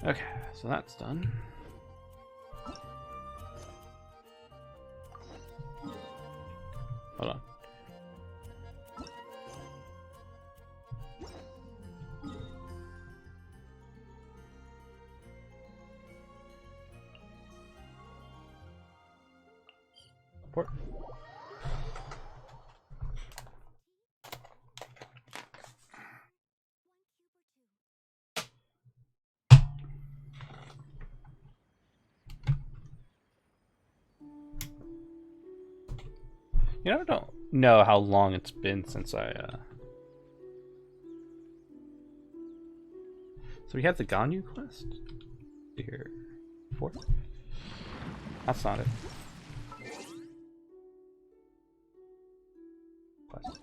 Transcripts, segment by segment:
Okay, so that's done. Hold on. Port. You know, I don't know how long it's been since I, So we have the Ganyu quest? Here. 4? That's not it. Quest.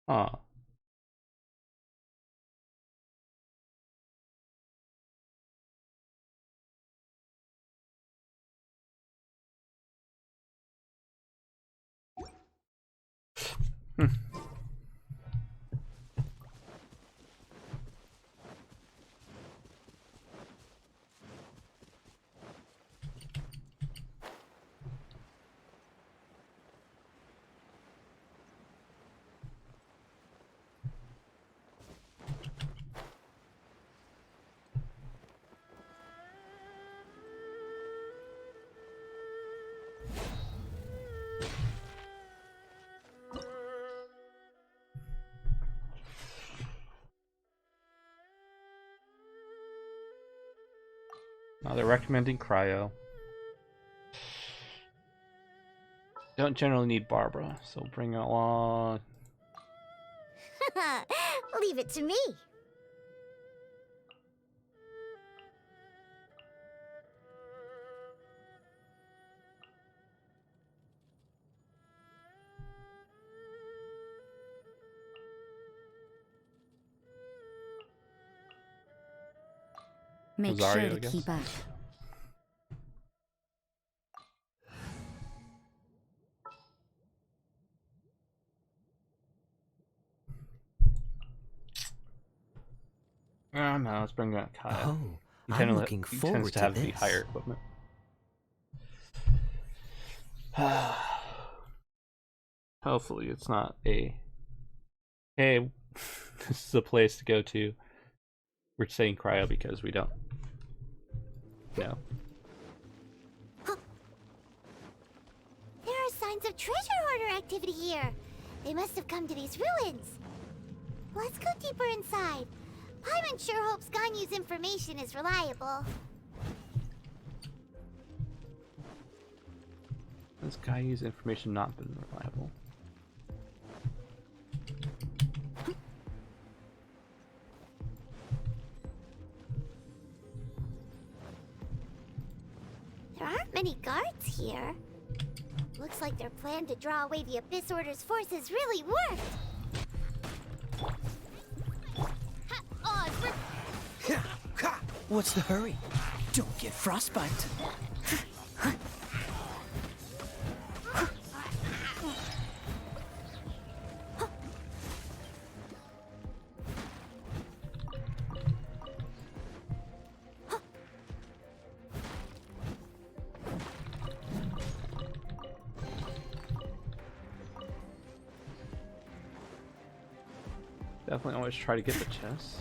Ah. Hmm. Now they're recommending cryo. Don't generally need Barbara, so bring her along. Leave it to me. Make Rosario, sure I to guess. keep up. No, let's bring back Kaya. Oh, He I'm tends looking he tends forward to to have the this. higher equipment. Hopefully it's not a, hey, this is a place to go to. We're saying cryo because we don't know. There are signs of treasure hoarder activity here. They must have come to these ruins. Let's go deeper inside. Paimon sure hopes Ganyu's information is reliable. This guy use information not been reliable. There aren't many guards here. Looks like their plan to draw away the Abyss Order's forces really worked. What's the hurry? Don't get frostbite. Definitely always try to get the chest.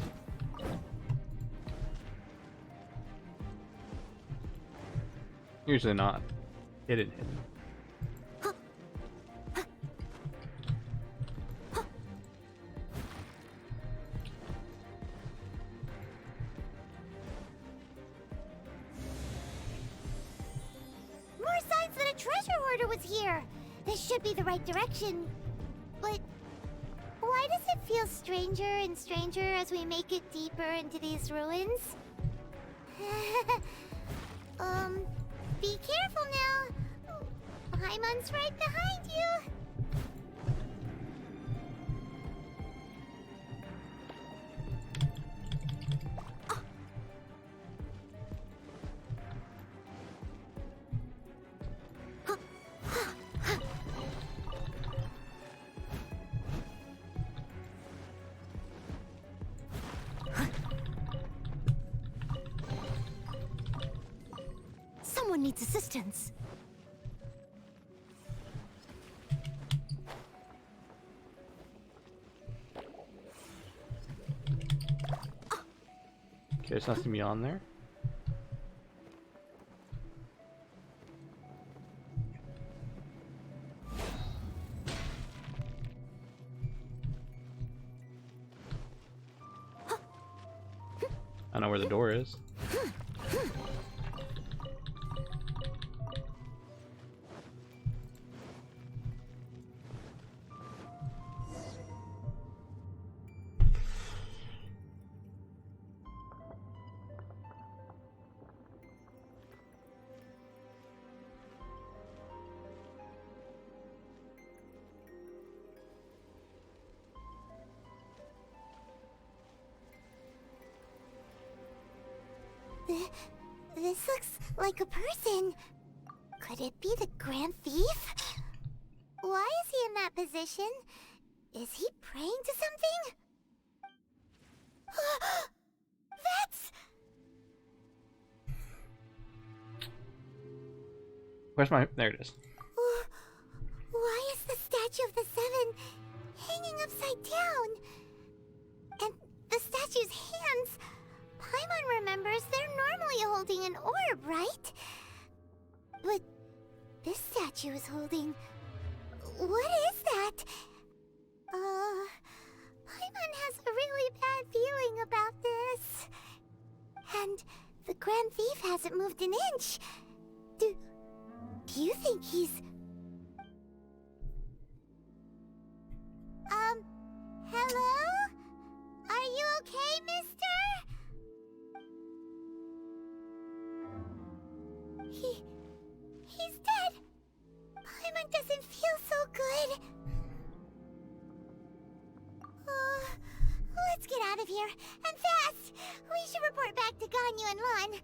Usually not. Hidden. hoarder was here. This should be the right direction. But why does it feel stranger and stranger as we make it deeper into these ruins? Be careful now. Paimon's right behind you. Someone needs assistance. Okay, there's nothing beyond there. I know where the door is. This looks like a person. Could it be the Grand Thief? Why is he in that position? Is he praying to something? That's... Where's my... There it is. Why is the statue of the Seven hanging upside down? And the statue's hands... Paimon remembers they're normally holding an orb, right? But this statue is holding... What is that? Paimon has a really bad feeling about this. And the Grand Thief hasn't moved an inch. Do you think he's... Hello? Are you okay, mister? He's dead. Paimon doesn't feel so good. Let's get out of here, and fast! We should report back to Ganyu and Lan.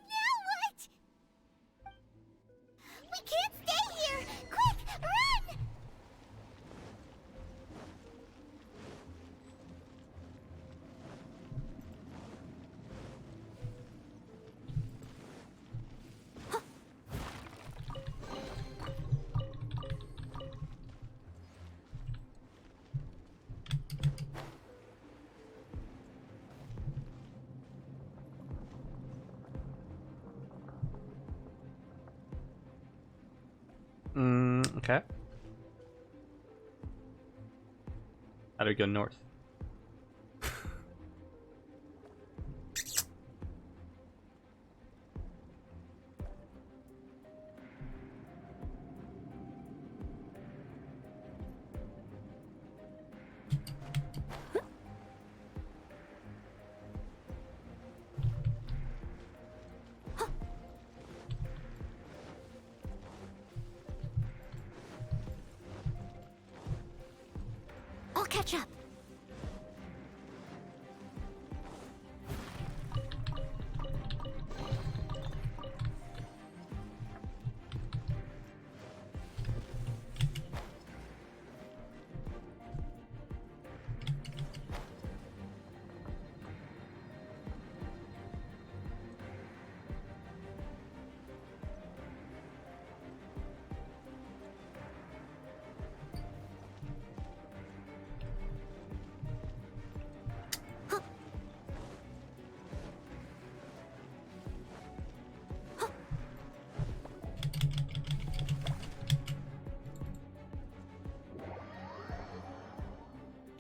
Now what? We can't stay here! Quick, run! Okay. How do we go north? I'll catch up.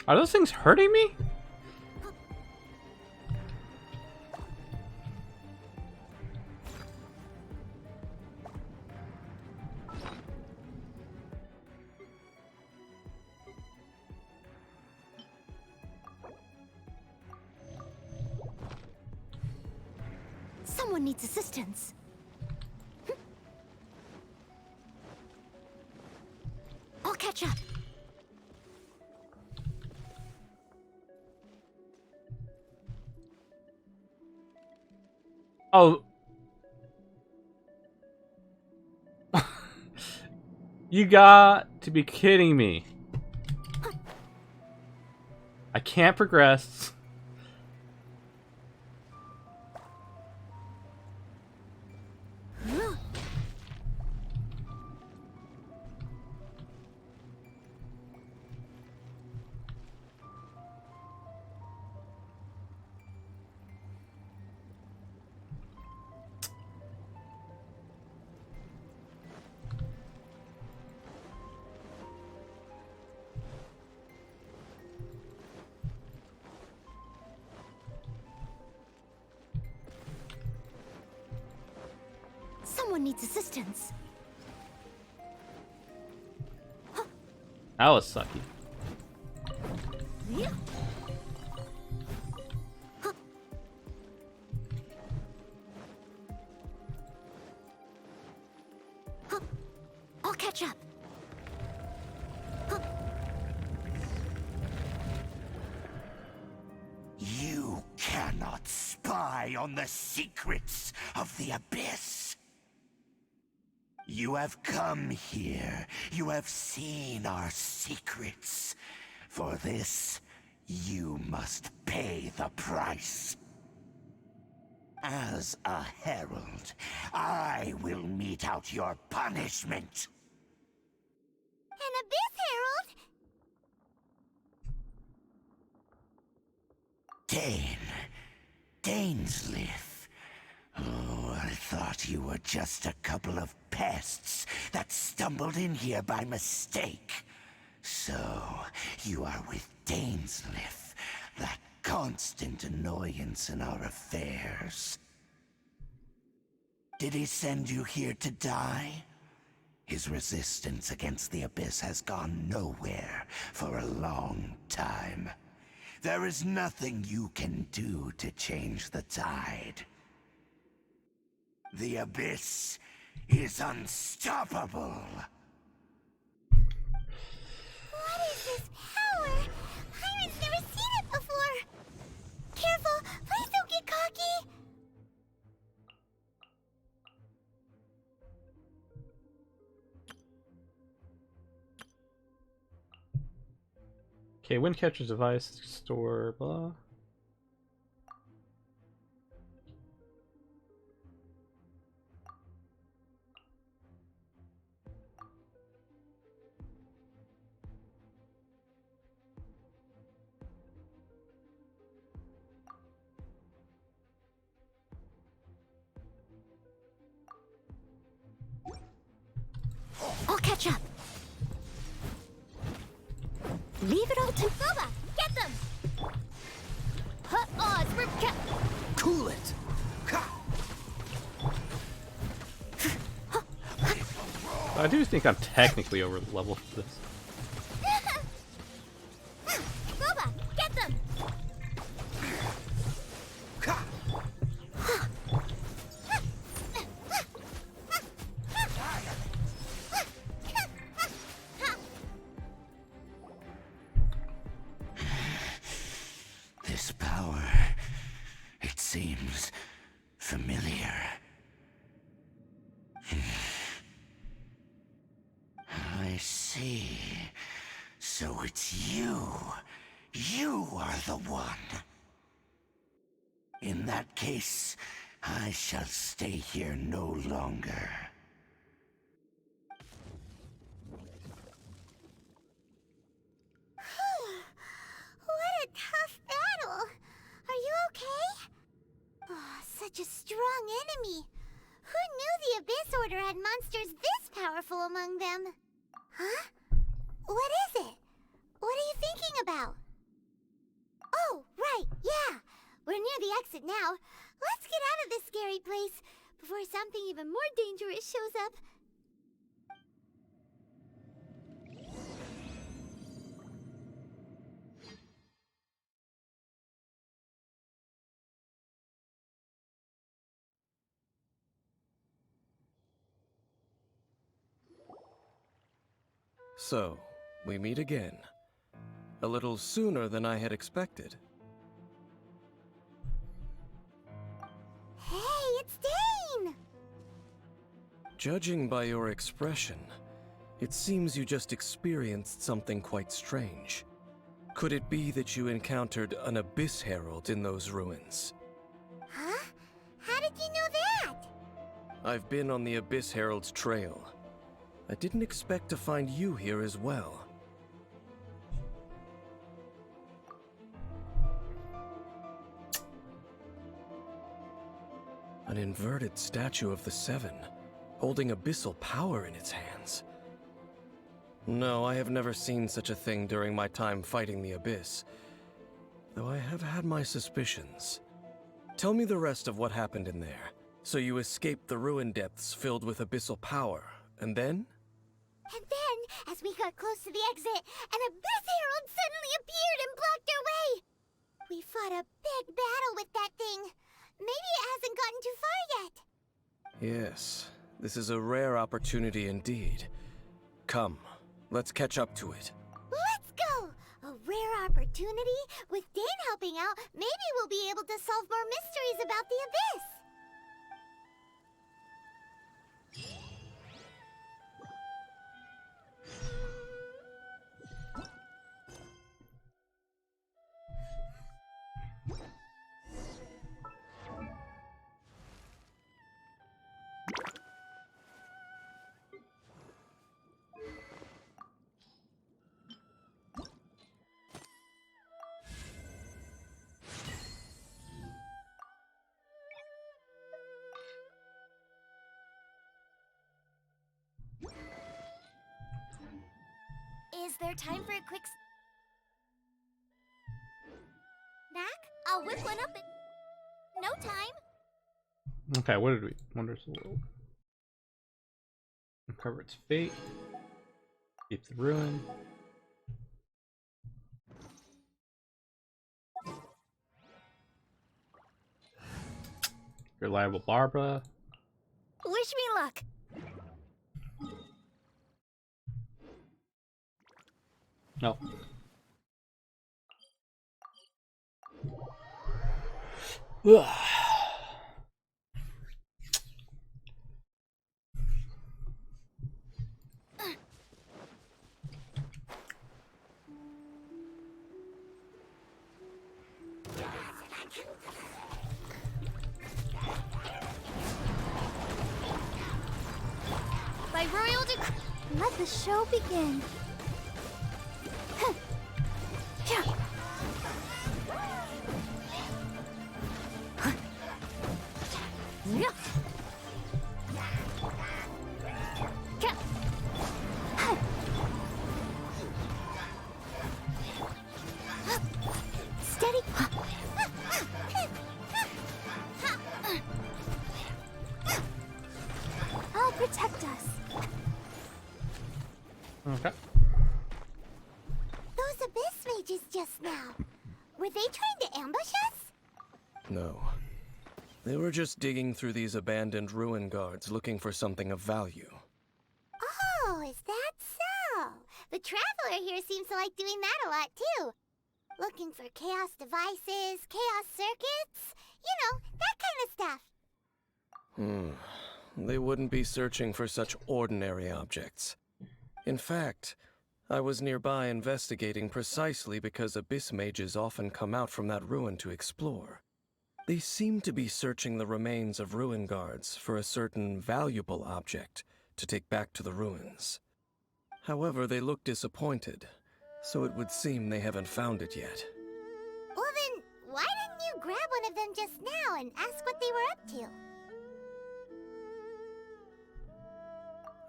Are those things hurting me? Someone needs assistance. I'll catch up. Oh. You got to be kidding me. I can't progress. Someone needs assistance. That was sucky. Yeah. I'll catch up. You cannot spy on the secrets of the Abyss. You have come here. You have seen our secrets. For this, you must pay the price. As a herald, I will mete out your punishment. An Abyss Herald? Dainsleif. Oh, I thought you were just a couple of pests that stumbled in here by mistake. So, you are with Dainsleif, that constant annoyance in our affairs. Did he send you here to die? His resistance against the Abyss has gone nowhere for a long time. There is nothing you can do to change the tide. The Abyss is unstoppable. What is this power? Pirate's never seen it before. Careful, please don't get cocky. Okay, Windcatcher's device, store, blah. I'll catch up. Leave it all to Boba, get them! Huh, Oz, rip cap! Cool it. I do think I'm technically over level for this. Boba, get them! This power, it seems familiar. I see. So it's you. You are the one. In that case, I shall stay here no longer. What a tough battle! Are you okay? Oh, such a strong enemy. Who knew the Abyss Order had monsters this powerful among them? Huh? What is it? What are you thinking about? Oh, right, yeah. We're near the exit now. Let's get out of this scary place before something even more dangerous shows up. So, we meet again. A little sooner than I had expected. Hey, it's Dane! Judging by your expression, it seems you just experienced something quite strange. Could it be that you encountered an Abyss Herald in those ruins? Huh? How did you know that? I've been on the Abyss Herald's trail. I didn't expect to find you here as well. An inverted statue of the Seven, holding abyssal power in its hands. No, I have never seen such a thing during my time fighting the Abyss, though I have had my suspicions. Tell me the rest of what happened in there. So you escaped the ruin depths filled with abyssal power, and then? And then, as we got close to the exit, an Abyss Herald suddenly appeared and blocked our way! We fought a big battle with that thing. Maybe it hasn't gotten too far yet. Yes, this is a rare opportunity indeed. Come, let's catch up to it. Let's go! A rare opportunity? With Dane helping out, maybe we'll be able to solve more mysteries about the Abyss! Is there time for a quick snack? I'll whip one up in no time. Okay, what did we? Wonders the world. Uncover its fate. Keep the ruin. Reliable Barbara. Wish me luck. No. Ugh. By royal decree, let the show begin. Steady. I'll protect us. Okay. Those Abyss mages just now. Were they trying to ambush us? No. They were just digging through these abandoned ruin guards looking for something of value. Oh, is that so? The Traveler here seems to like doing that a lot too. Looking for chaos devices, chaos circuits, you know, that kind of stuff. They wouldn't be searching for such ordinary objects. In fact, I was nearby investigating precisely because Abyss mages often come out from that ruin to explore. They seem to be searching the remains of ruin guards for a certain valuable object to take back to the ruins. However, they look disappointed, so it would seem they haven't found it yet. Well then, why didn't you grab one of them just now and ask what they were up to?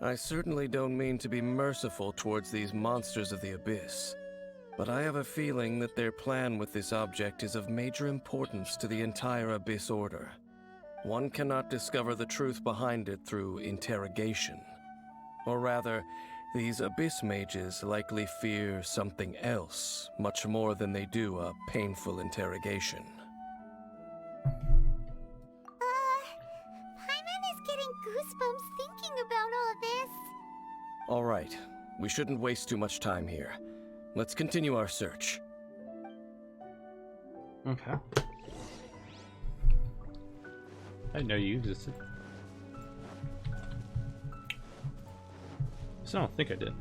I certainly don't mean to be merciful towards these monsters of the Abyss, but I have a feeling that their plan with this object is of major importance to the entire Abyss Order. One cannot discover the truth behind it through interrogation. Or rather, these Abyss mages likely fear something else, much more than they do a painful interrogation. Paimon is getting goosebumps thinking about all this. All right, We shouldn't waste too much time here. Let's continue our search. Okay. I didn't know you existed. So I don't think I did.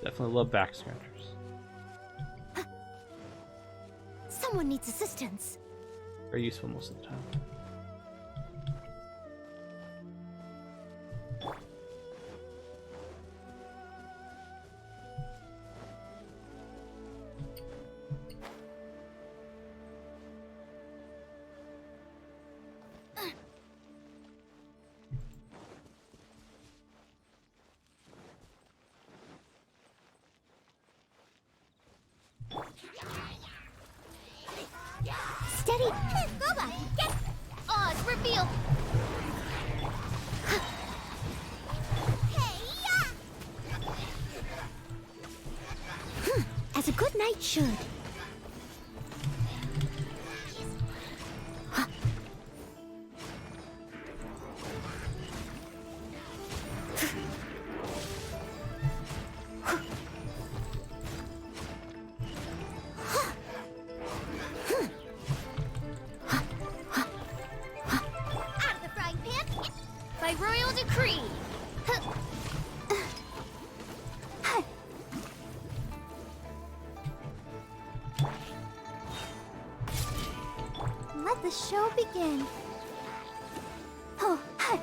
Definitely love back scratchers. Someone needs assistance. Very useful most of the time. Steady! Boba! Get! Oz, reveal! As a good knight should. Out of the frying pan! By royal decree. Let the show begin. Oh, hi.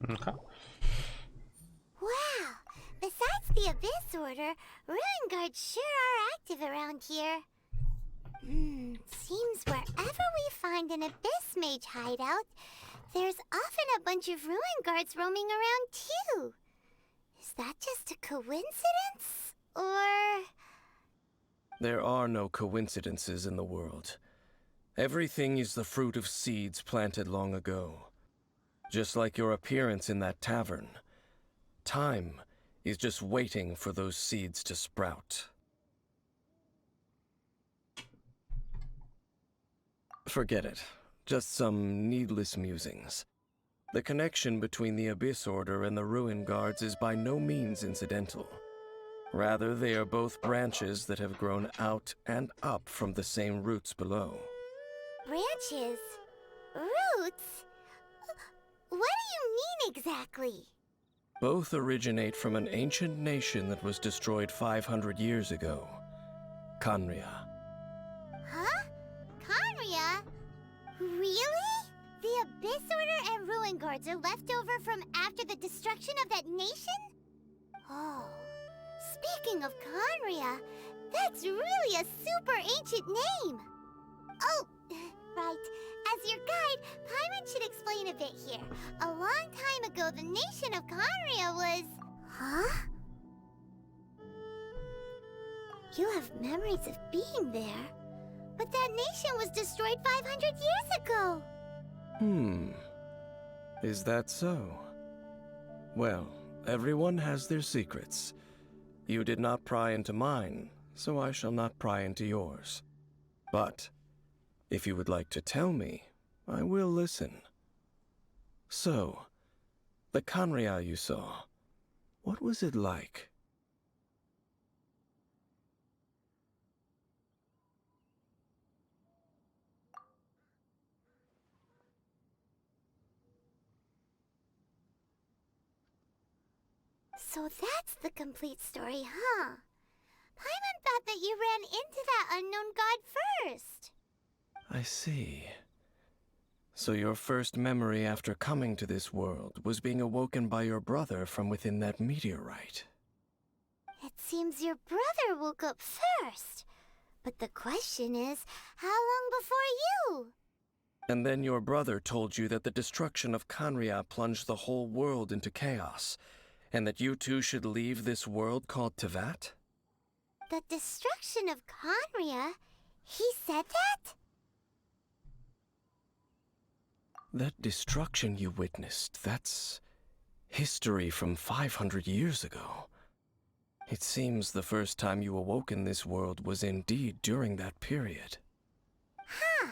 Okay. Wow! Besides the Abyss Order, Ruin Guards sure are active around here. Seems wherever we find an Abyss Mage hideout, there's often a bunch of Ruin Guards roaming around too. Is that just a coincidence? Or... There are no coincidences in the world. Everything is the fruit of seeds planted long ago. Just like your appearance in that tavern. Time is just waiting for those seeds to sprout. Forget it. Just some needless musings. The connection between the Abyss Order and the Ruin Guards is by no means incidental. Rather, they are both branches that have grown out and up from the same roots below. branches? Roots? What do you mean exactly? Both originate from an ancient nation that was destroyed 500 years ago. Khaenri'ah. Huh? Khaenri'ah? Really? The Abyss Order and Ruin Guards are left over from after the destruction of that nation? Oh, speaking of Khaenri'ah, that's really a super ancient name. Oh, right. As your guide, Paimon should explain a bit here. A long time ago, the nation of Khaenri'ah was... Huh? You have memories of being there. But that nation was destroyed 500 years ago. Is that so? Well, everyone has their secrets. You did not pry into mine, so I shall not pry into yours. But, if you would like to tell me, I will listen. So, the Khaenri'ah you saw, what was it like? So that's the complete story, huh? Paimon thought that you ran into that unknown god first. I see. So your first memory after coming to this world was being awoken by your brother from within that meteorite. It seems your brother woke up first. But the question is, how long before you? And then your brother told you that the destruction of Khaenri'ah plunged the whole world into chaos, and that you two should leave this world called Teyvat? The destruction of Khaenri'ah? He said that? That destruction you witnessed, that's history from 500 years ago. It seems the first time you awoke in this world was indeed during that period. Huh.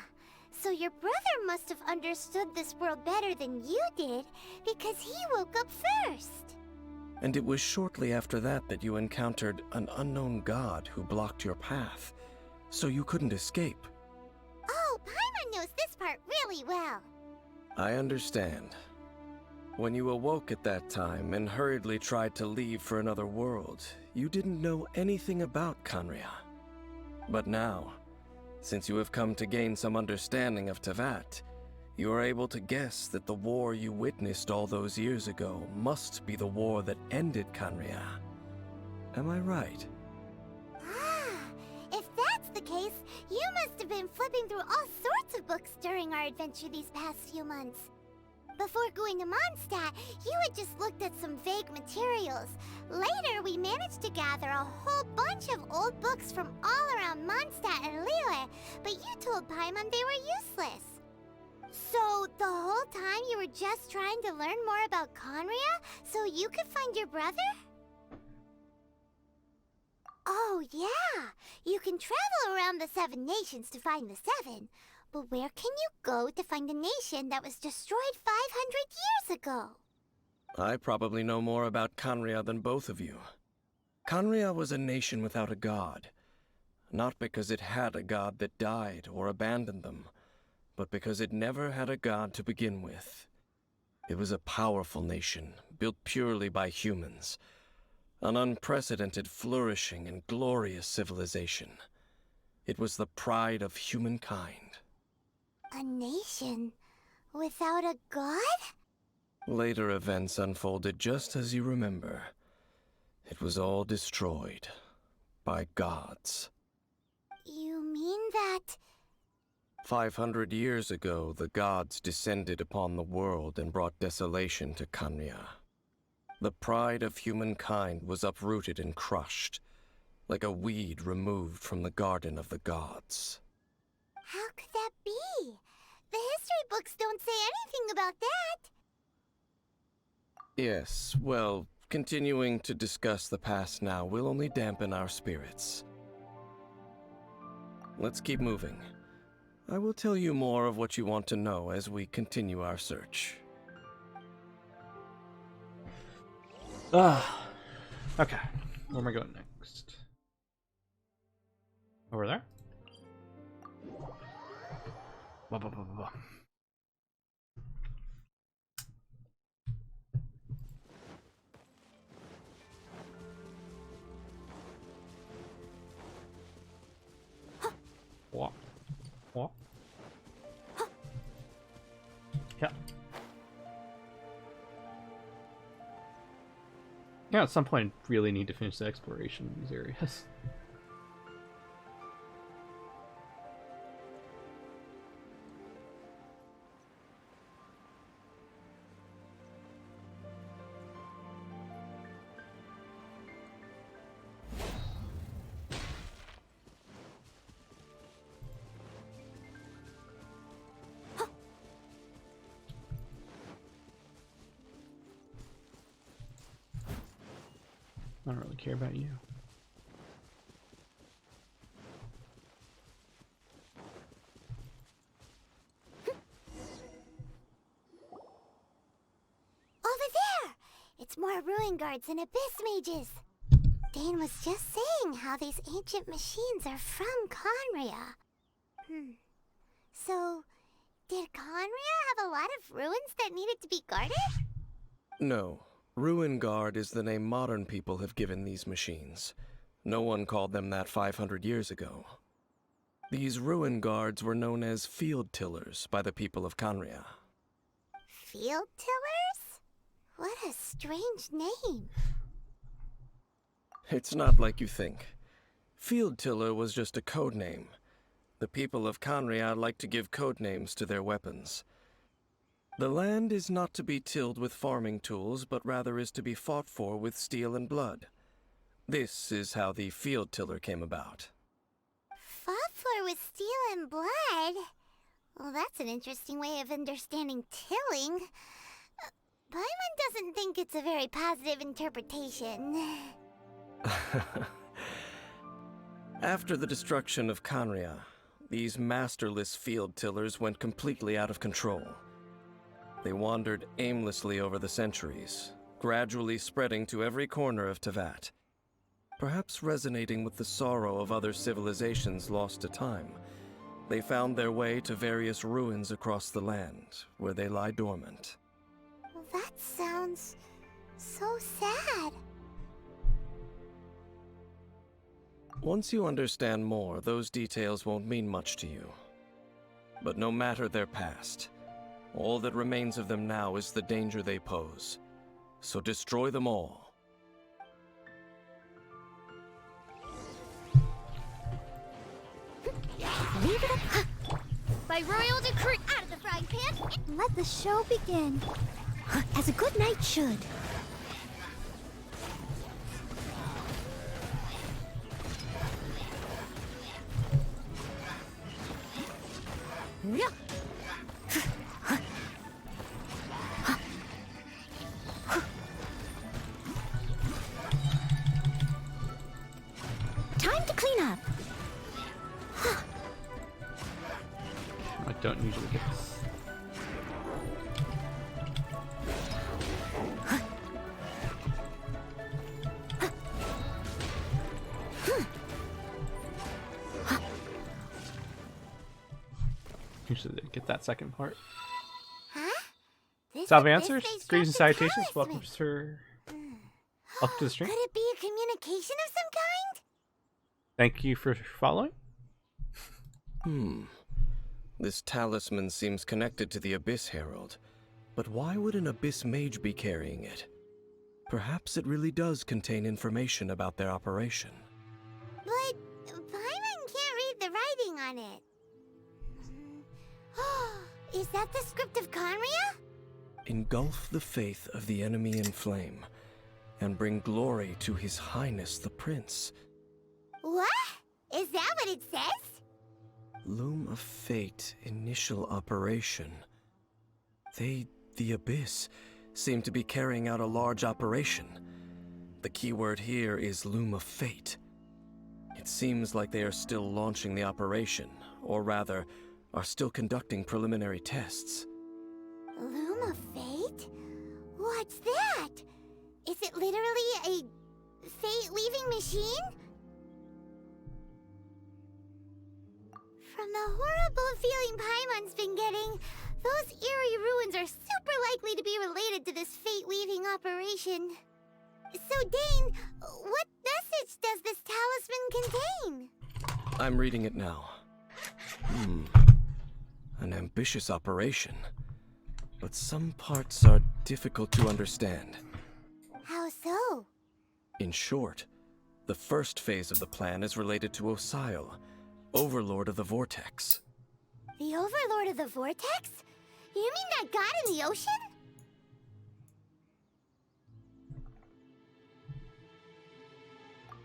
So your brother must have understood this world better than you did, because he woke up first. And it was shortly after that that you encountered an unknown god who blocked your path, so you couldn't escape. Oh, Paimon knows this part really well. I understand. When you awoke at that time and hurriedly tried to leave for another world, you didn't know anything about Khaenri'ah. But now, since you have come to gain some understanding of Teyvat, you are able to guess that the war you witnessed all those years ago must be the war that ended Khaenri'ah. Am I right? Ah, if that's the case, you must have been flipping through all sorts of books during our adventure these past few months. Before going to Mondstadt, you had just looked at some vague materials. Later, we managed to gather a whole bunch of old books from all around Mondstadt and Liyue, but you told Paimon they were useless. So, the whole time you were just trying to learn more about Khaenri'ah so you could find your brother? Oh, yeah! You can travel around the 7 nations to find the 7. But where can you go to find a nation that was destroyed 500 years ago? I probably know more about Khaenri'ah than both of you. Khaenri'ah was a nation without a god. Not because it had a god that died or abandoned them, but because it never had a god to begin with. It was a powerful nation, built purely by humans. An unprecedented, flourishing, and glorious civilization. It was the pride of humankind. A nation without a god? Later events unfolded just as you remember. It was all destroyed by gods. You mean that... 500 years ago, the gods descended upon the world and brought desolation to Khaenri'ah. The pride of humankind was uprooted and crushed, like a weed removed from the garden of the gods. How could that be? The history books don't say anything about that. Yes, well, continuing to discuss the past now will only dampen our spirits. Let's keep moving. I will tell you more of what you want to know as we continue our search. Okay. Where am I going next? Over there? Blah, blah, blah, blah, blah. Walk. Walk. Yeah. Yeah, at some point, really need to finish the exploration in these areas. I don't really care about you. Over there! It's more ruin guards and abyss mages. Dane was just saying how these ancient machines are from Khaenri'ah. So, did Khaenri'ah have a lot of ruins that needed to be guarded? No. Ruin Guard is the name modern people have given these machines. No one called them that 500 years ago. These Ruin Guards were known as field tillers by the people of Khaenri'ah. Field tillers? What a strange name. It's not like you think. Field tiller was just a code name. The people of Khaenri'ah like to give code names to their weapons. The land is not to be tilled with farming tools, but rather is to be fought for with steel and blood. This is how the field tiller came about. Fought for with steel and blood? Well, that's an interesting way of understanding tilling. Paimon doesn't think it's a very positive interpretation. After the destruction of Kanria, these masterless field tillers went completely out of control. They wandered aimlessly over the centuries, gradually spreading to every corner of Teyvat. Perhaps resonating with the sorrow of other civilizations lost to time, they found their way to various ruins across the land, where they lie dormant. Well, that sounds so sad. Once you understand more, those details won't mean much to you. But no matter their past, all that remains of them now is the danger they pose. So destroy them all. Leave it up. By royal decree. Out of the frying pan! Let the show begin. As a good knight should. Yeah. Time to clean up. I don't usually get this. Usually they get that second part. Huh? This Salve abyss answers. face Greetings and dropped a salutations. Welcome talisman. welcome to the stream. Could it be a communication of some kind? Thank you for following. This talisman seems connected to the Abyss Herald, but why would an Abyss Mage be carrying it? Perhaps it really does contain information about their operation. But Paimon can't read the writing on it. Is that the script of Conria? Engulf the faith of the enemy in flame, and bring glory to His Highness the Prince. What? Is that what it says? Loom of Fate, initial operation. They, the Abyss, seem to be carrying out a large operation. The keyword here is Loom of Fate. It seems like they are still launching the operation, or rather, are still conducting preliminary tests. Loom of Fate? What's that? Is it literally a fate-leaving machine? From the horrible feeling Paimon's been getting, those eerie ruins are super likely to be related to this fate-leaving operation. So, Dane, what message does this talisman contain? I'm reading it now. An ambitious operation. But some parts are difficult to understand. How so? In short, the first phase of the plan is related to Osile, Overlord of the Vortex. The Overlord of the Vortex? You mean that god in the ocean?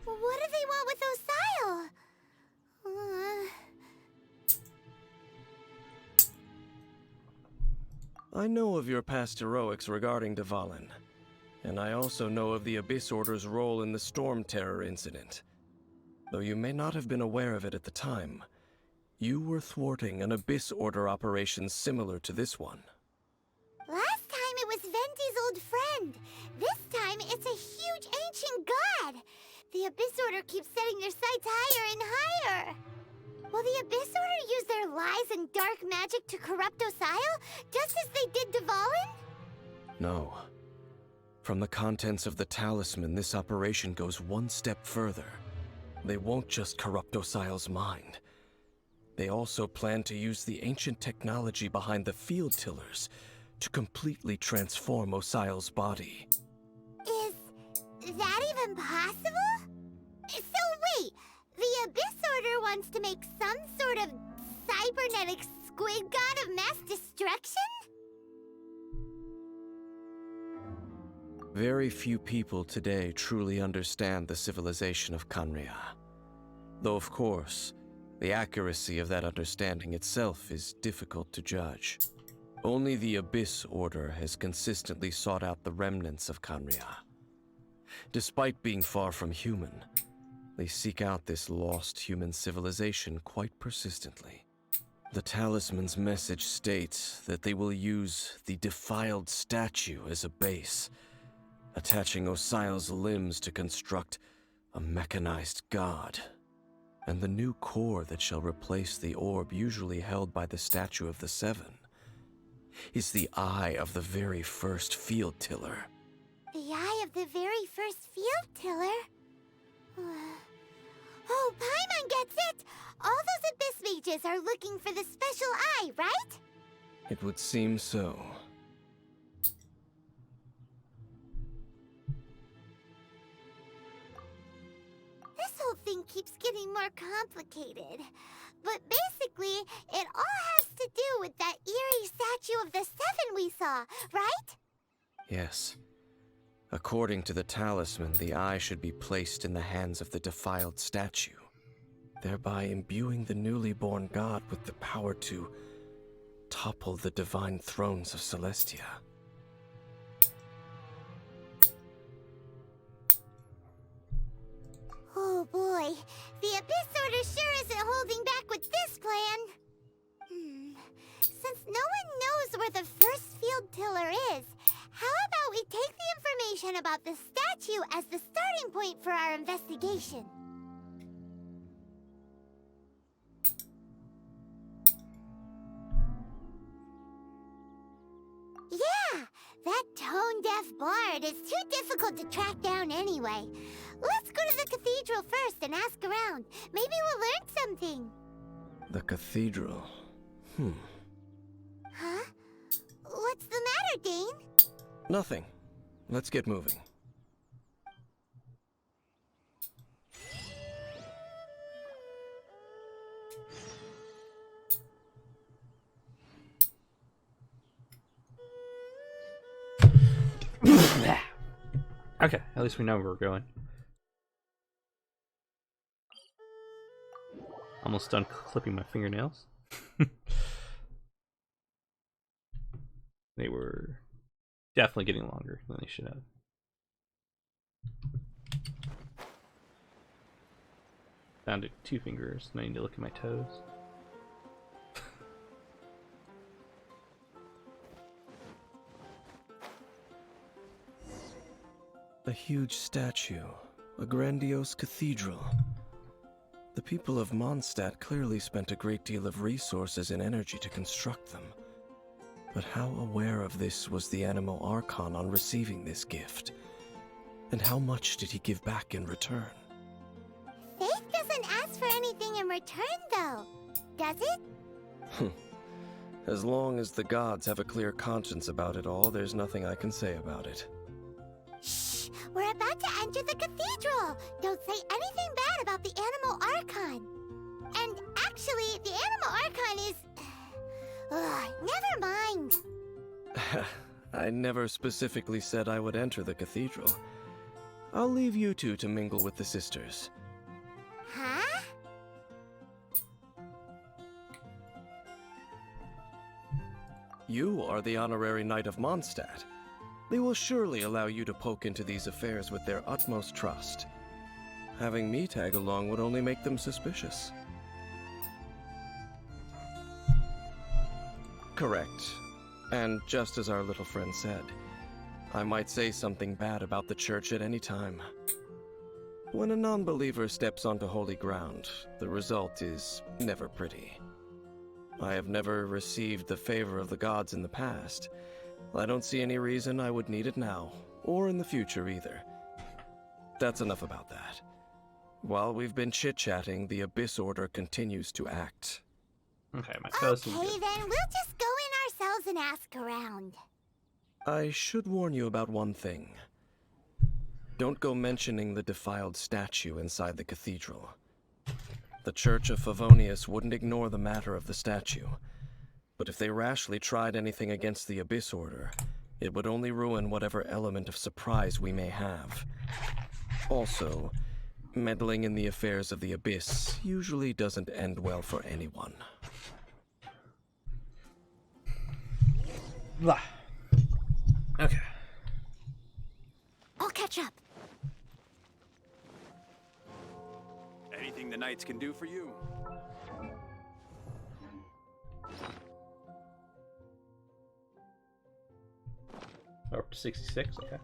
What do they want with Osile? I know of your past heroics regarding Dvalin, and I also know of the Abyss Order's role in the Storm Terror incident. Though you may not have been aware of it at the time, you were thwarting an Abyss Order operation similar to this one. Last time it was Venti's old friend. This time it's a huge ancient god. The Abyss Order keeps setting their sights higher and higher. Will the Abyss Order use their lies and dark magic to corrupt Osile, just as they did Dvalin? No. From the contents of the talisman, this operation goes one step further. They won't just corrupt Osile's mind. They also plan to use the ancient technology behind the field tillers to completely transform Osile's body. Is that even possible? So wait, the Abyss Order wants to make some sort of cybernetic squid god of mass destruction? Very few people today truly understand the civilization of Kanria. Though of course, The accuracy of that understanding itself is difficult to judge. Only the Abyss Order has consistently sought out the remnants of Khaenri'ah. Despite being far from human, they seek out this lost human civilization quite persistently. The talisman's message states that they will use the defiled statue as a base, attaching Osial's limbs to construct a mechanized god. And the new core that shall replace the orb usually held by the Statue of the Seven is the eye of the very first field tiller. The eye of the very first field tiller? Oh, Paimon gets it! All those Abyss mages are looking for the special eye, right? It would seem so. This whole thing keeps getting more complicated. But basically, it all has to do with that eerie Statue of the Seven we saw, right? Yes. According to the talisman, the eye should be placed in the hands of the defiled statue, thereby imbuing the newly born god with the power to topple the divine thrones of Celestia. Oh boy, the Abyss Order sure isn't holding back with this plan. Since no one knows where the first field tiller is, how about we take the information about the statue as the starting point for our investigation? Yeah, that tone-deaf bard is too difficult to track down anyway. Let's go to the cathedral first and ask around. Maybe we'll learn something. The cathedral. Huh? What's the matter, Dane? Nothing. Let's get moving. Okay, at least we know where we're going. Almost done clipping my fingernails. They were definitely getting longer than they should have. Down to 2 fingers, and I need to look at my toes. A huge statue, a grandiose cathedral. The people of Mondstadt clearly spent a great deal of resources and energy to construct them. But how aware of this was the Animal Archon on receiving this gift? And how much did he give back in return? Faith doesn't ask for anything in return, though, does it? As long as the gods have a clear conscience about it all, there's nothing I can say about it. Shh! We're about to enter the cathedral! Don't say anything bad about the Animal Archon! And actually, the Animal Archon is... never mind! I never specifically said I would enter the cathedral. I'll leave you two to mingle with the sisters. Huh? You are the honorary knight of Mondstadt. They will surely allow you to poke into these affairs with their utmost trust. Having me tag along would only make them suspicious. Correct. And just as our little friend said, I might say something bad about the church at any time. When a non-believer steps onto holy ground, the result is never pretty. I have never received the favor of the gods in the past. I don't see any reason I would need it now, or in the future either. That's enough about that. While we've been chit-chatting, the Abyss Order continues to act. Okay, my toes. Okay, then we'll just go in ourselves and ask around. I should warn you about one thing. Don't go mentioning the defiled statue inside the cathedral. The Church of Favonius wouldn't ignore the matter of the statue. But if they rashly tried anything against the Abyss Order, it would only ruin whatever element of surprise we may have. Also, Meddling in the affairs of the Abyss usually doesn't end well for anyone. Blah. Okay. I'll catch up. Anything the knights can do for you? Up to 66, okay.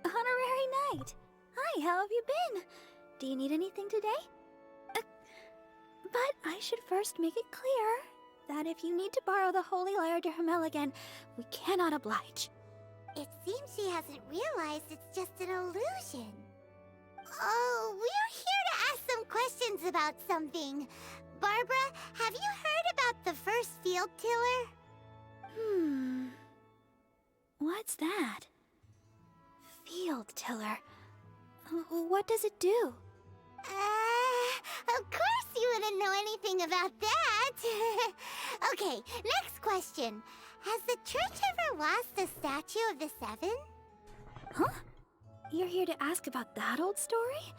Honorary Knight. Hi, how have you been? Do you need anything today? But I should first make it clear that if you need to borrow the Holy Lyre de Hermel again, we cannot oblige. It seems she hasn't realized it's just an illusion. Oh, we're here to ask some questions about something. Barbara, have you heard about the first field tiller? What's that? Field tiller. What does it do? Of course you wouldn't know anything about that. Okay, next question. Has the church ever lost a statue of the Seven? Huh? You're here to ask about that old story?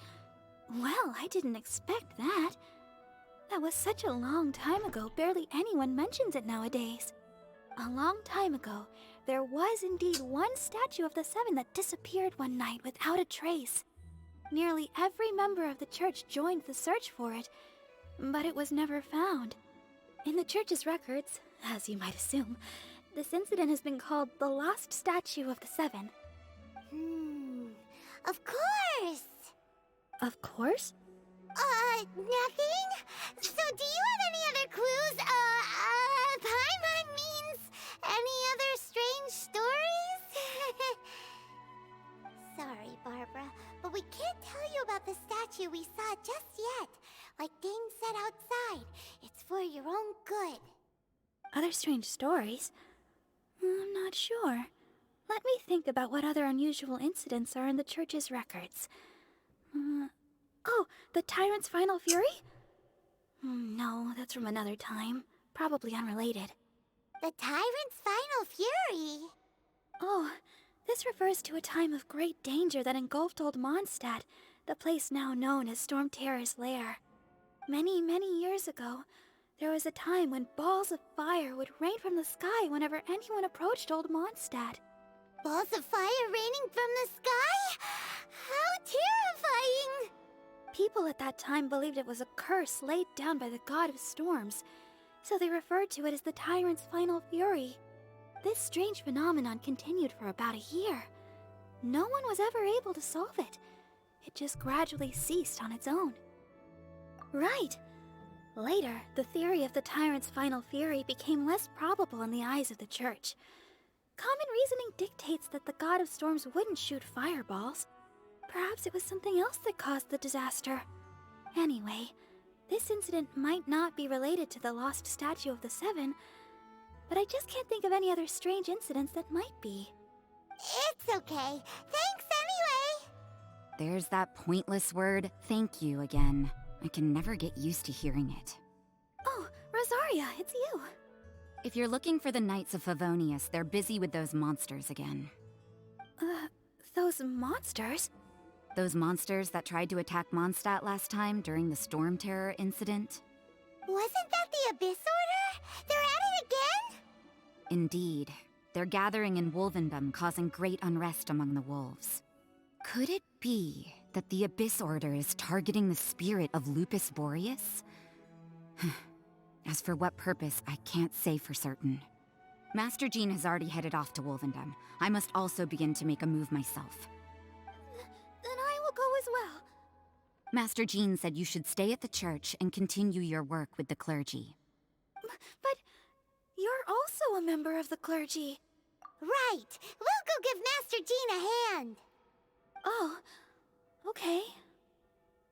Well, I didn't expect that. That was such a long time ago, barely anyone mentions it nowadays. A long time ago, there was indeed one statue of the Seven that disappeared one night without a trace. Nearly every member of the church joined the search for it, but it was never found. In the church's records, as you might assume, this incident has been called the Lost Statue of the Seven. Of course! Of course? Nothing? So do you have any other clues? Paimon means any other strange stories? Sorry, Barbara, but we can't tell you about the statue we saw just yet. Like Dane said outside, it's for your own good. Other strange stories? I'm not sure. Let me think about what other unusual incidents are in the church's records. Oh, the Tyrant's Final Fury? No, that's from another time. Probably unrelated. The Tyrant's Final Fury? Oh, this refers to a time of great danger that engulfed Old Mondstadt, the place now known as Storm Terror's lair. Many, many years ago, there was a time when balls of fire would rain from the sky whenever anyone approached Old Mondstadt. Balls of fire raining from the sky? How terrifying! People at that time believed it was a curse laid down by the god of storms, so they referred to it as the Tyrant's Final Fury. This strange phenomenon continued for about a year. No one was ever able to solve it. It just gradually ceased on its own. Right. Later, the theory of the Tyrant's Final Fury became less probable in the eyes of the church. Common reasoning dictates that the god of storms wouldn't shoot fireballs. Perhaps it was something else that caused the disaster. Anyway, this incident might not be related to the lost statue of the Seven, but I just can't think of any other strange incidents that might be. It's okay. Thanks anyway! There's that pointless word, thank you, again. I can never get used to hearing it. Oh, Rosaria, it's you. If you're looking for the Knights of Favonius, they're busy with those monsters again. Those monsters? Those monsters that tried to attack Mondstadt last time during the Storm Terror incident? Wasn't that the Abyss Order? They're at it again? Indeed. They're gathering in Wolvendom, causing great unrest among the wolves. Could it be that the Abyss Order is targeting the spirit of Lupus Boreas? As for what purpose, I can't say for certain. Master Jean has already headed off to Wolvendom. I must also begin to make a move myself. Then I will go as well. Master Jean said you should stay at the church and continue your work with the clergy. But you're also a member of the clergy. Right. We'll go give Master Jean a hand. Oh, okay.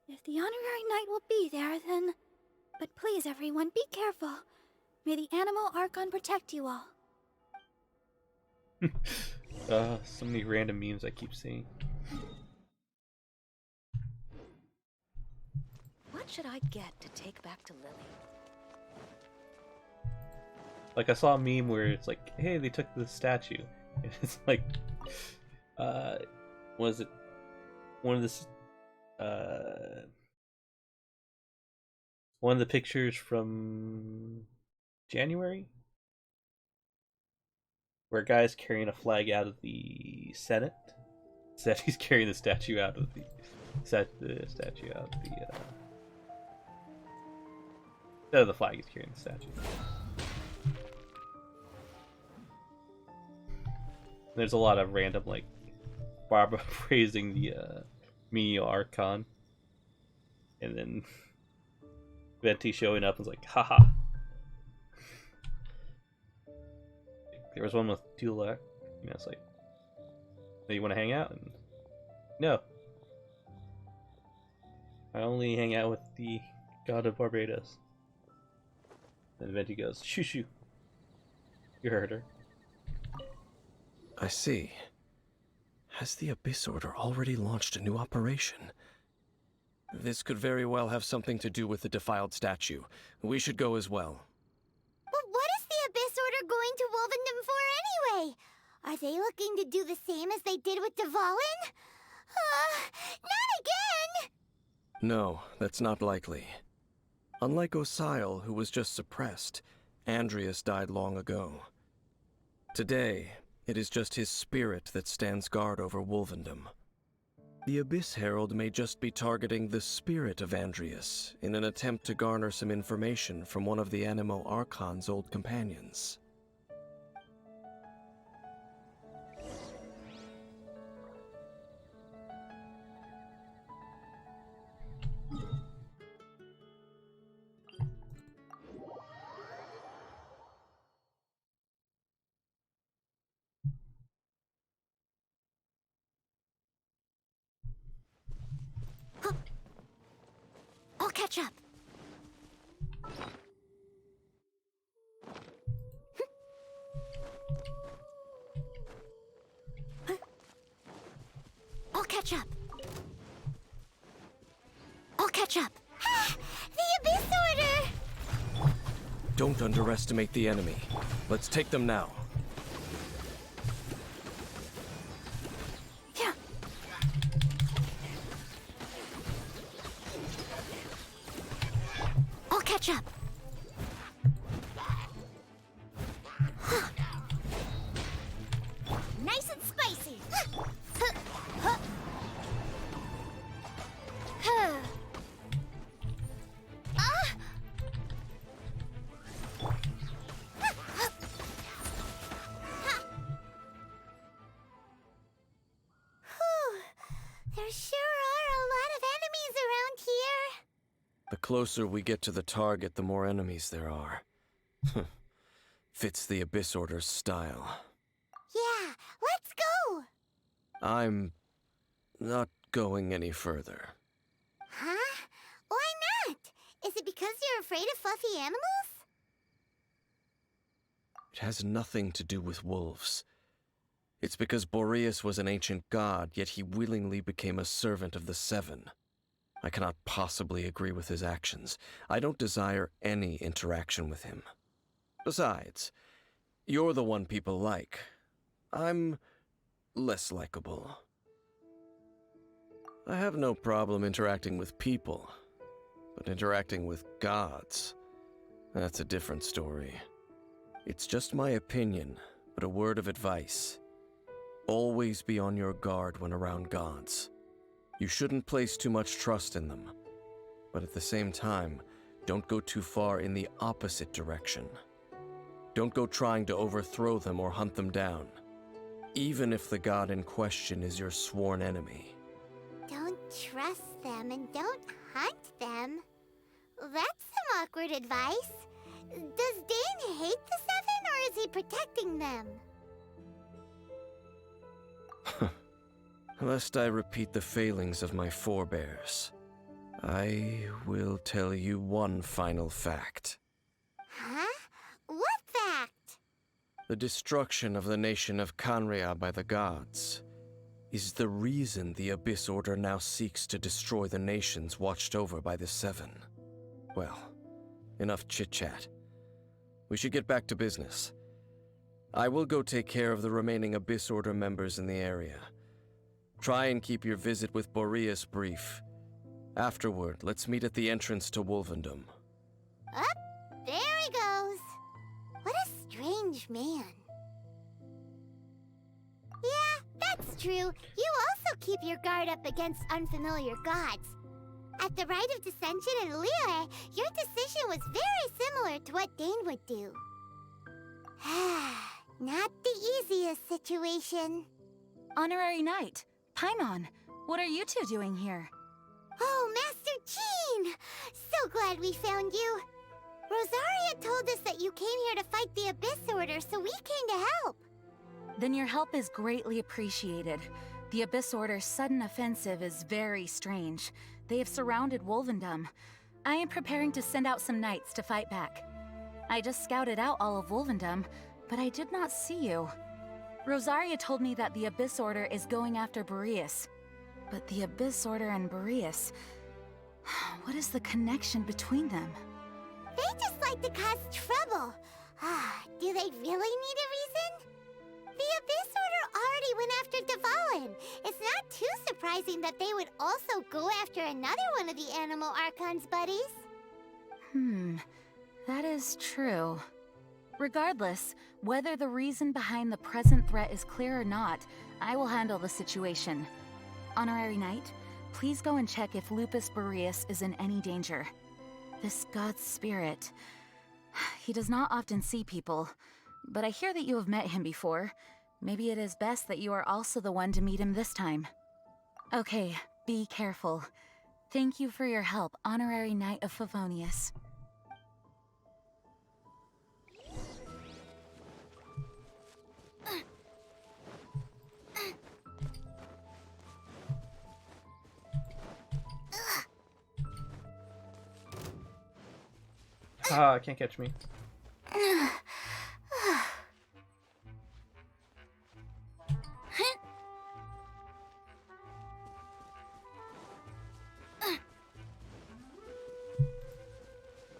If the Honorary Knight will be there, then... But please, everyone, be careful. May the Animal Archon protect you all. So many random memes I keep seeing. What should I get to take back to Lily? Like, I saw a meme where it's like, hey, they took the statue. And it's like, was it one of this, one of the pictures from January? Where a guy's carrying a flag out of the Senate. Said he's carrying the statue out of the statue out of the instead of the flag, he's carrying the statue. There's a lot of random, like, Barbara praising the menial archon, and then Venti showing up and was like, haha. There was one with Dulac, you know, it's like, "Hey, you want to hang out?" And, no. I only hang out with the god of Barbados. And Venti goes, shoo shoo. You heard her. I see. Has the Abyss Order already launched a new operation? This could very well have something to do with the defiled statue. We should go as well. But what is the Abyss Order going to Wolvendom for anyway? Are they looking to do the same as they did with Dvalin? Not again! No, that's not likely. Unlike Osile, who was just suppressed, Andreas died long ago. Today, it is just his spirit that stands guard over Wolvendom. The Abyss Herald may just be targeting the spirit of Andreas in an attempt to garner some information from one of the Animo Archon's old companions. I'll catch up. I'll catch up. I'll catch up. The Abyss Order! Don't underestimate the enemy. Let's take them now. Yeah. I'll catch up. Nice and spicy. There sure are a lot of enemies around here. The closer we get to the target, the more enemies there are. Fits the Abyss Order's style. Yeah, let's go. I'm not going any further. Huh? Why not? Is it because you're afraid of fluffy animals? It has nothing to do with wolves. It's because Boreas was an ancient god, yet he willingly became a servant of the Seven. I cannot possibly agree with his actions. I don't desire any interaction with him. Besides, you're the one people like. I'm less likable. I have no problem interacting with people, but interacting with gods, that's a different story. It's just my opinion, but a word of advice. Always be on your guard when around gods. You shouldn't place too much trust in them, but at the same time, don't go too far in the opposite direction. Don't go trying to overthrow them or hunt them down, even if the god in question is your sworn enemy. Don't trust them and don't hunt them. That's some awkward advice. Does Dane hate the Seven, or is he protecting them? Lest I repeat the failings of my forebears, I will tell you one final fact. Huh? What fact? The destruction of the nation of Canria by the gods is the reason the Abyss Order now seeks to destroy the nations watched over by the Seven. Well, enough chit-chat. We should get back to business. I will go take care of the remaining Abyss Order members in the area. Try and keep your visit with Boreas brief. Afterward, let's meet at the entrance to Wolvendom. Up, there he goes. What a strange man. Yeah, that's true. You also keep your guard up against unfamiliar gods. At the Rite of Dissension in Liyue, your decision was very similar to what Dane would do. Not the easiest situation. Honorary Knight, Paimon, what are you two doing here? Oh, Master Jean! So glad we found you. Rosaria told us that you came here to fight the Abyss Order, so we came to help. Then your help is greatly appreciated. The Abyss Order's sudden offensive is very strange. They have surrounded Wolvendom. I am preparing to send out some knights to fight back. I just scouted out all of Wolvendom, but I did not see you. Rosaria told me that the Abyss Order is going after Boreas. But the Abyss Order and Boreas... what is the connection between them? They just like to cause trouble. Do they really need a reason? The Abyss Order already went after Dvalin. It's not too surprising that they would also go after another one of the Animal Archon's buddies. That is true. Regardless, whether the reason behind the present threat is clear or not, I will handle the situation. Honorary Knight, please go and check if Lupus Boreas is in any danger. This god's spirit... he does not often see people, but I hear that you have met him before. Maybe it is best that you are also the one to meet him this time. Okay, be careful. Thank you for your help, Honorary Knight of Favonius. Can't catch me.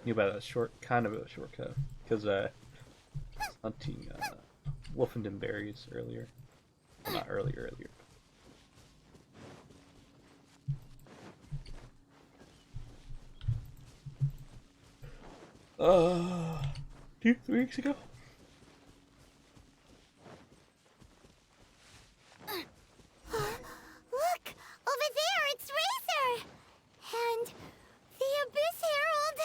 Knew about a kind of a shortcut, because I was hunting Wolfenden berries earlier. Well, not earlier. Three weeks ago? Look! Over there, it's Razor! And the Abyss Herald!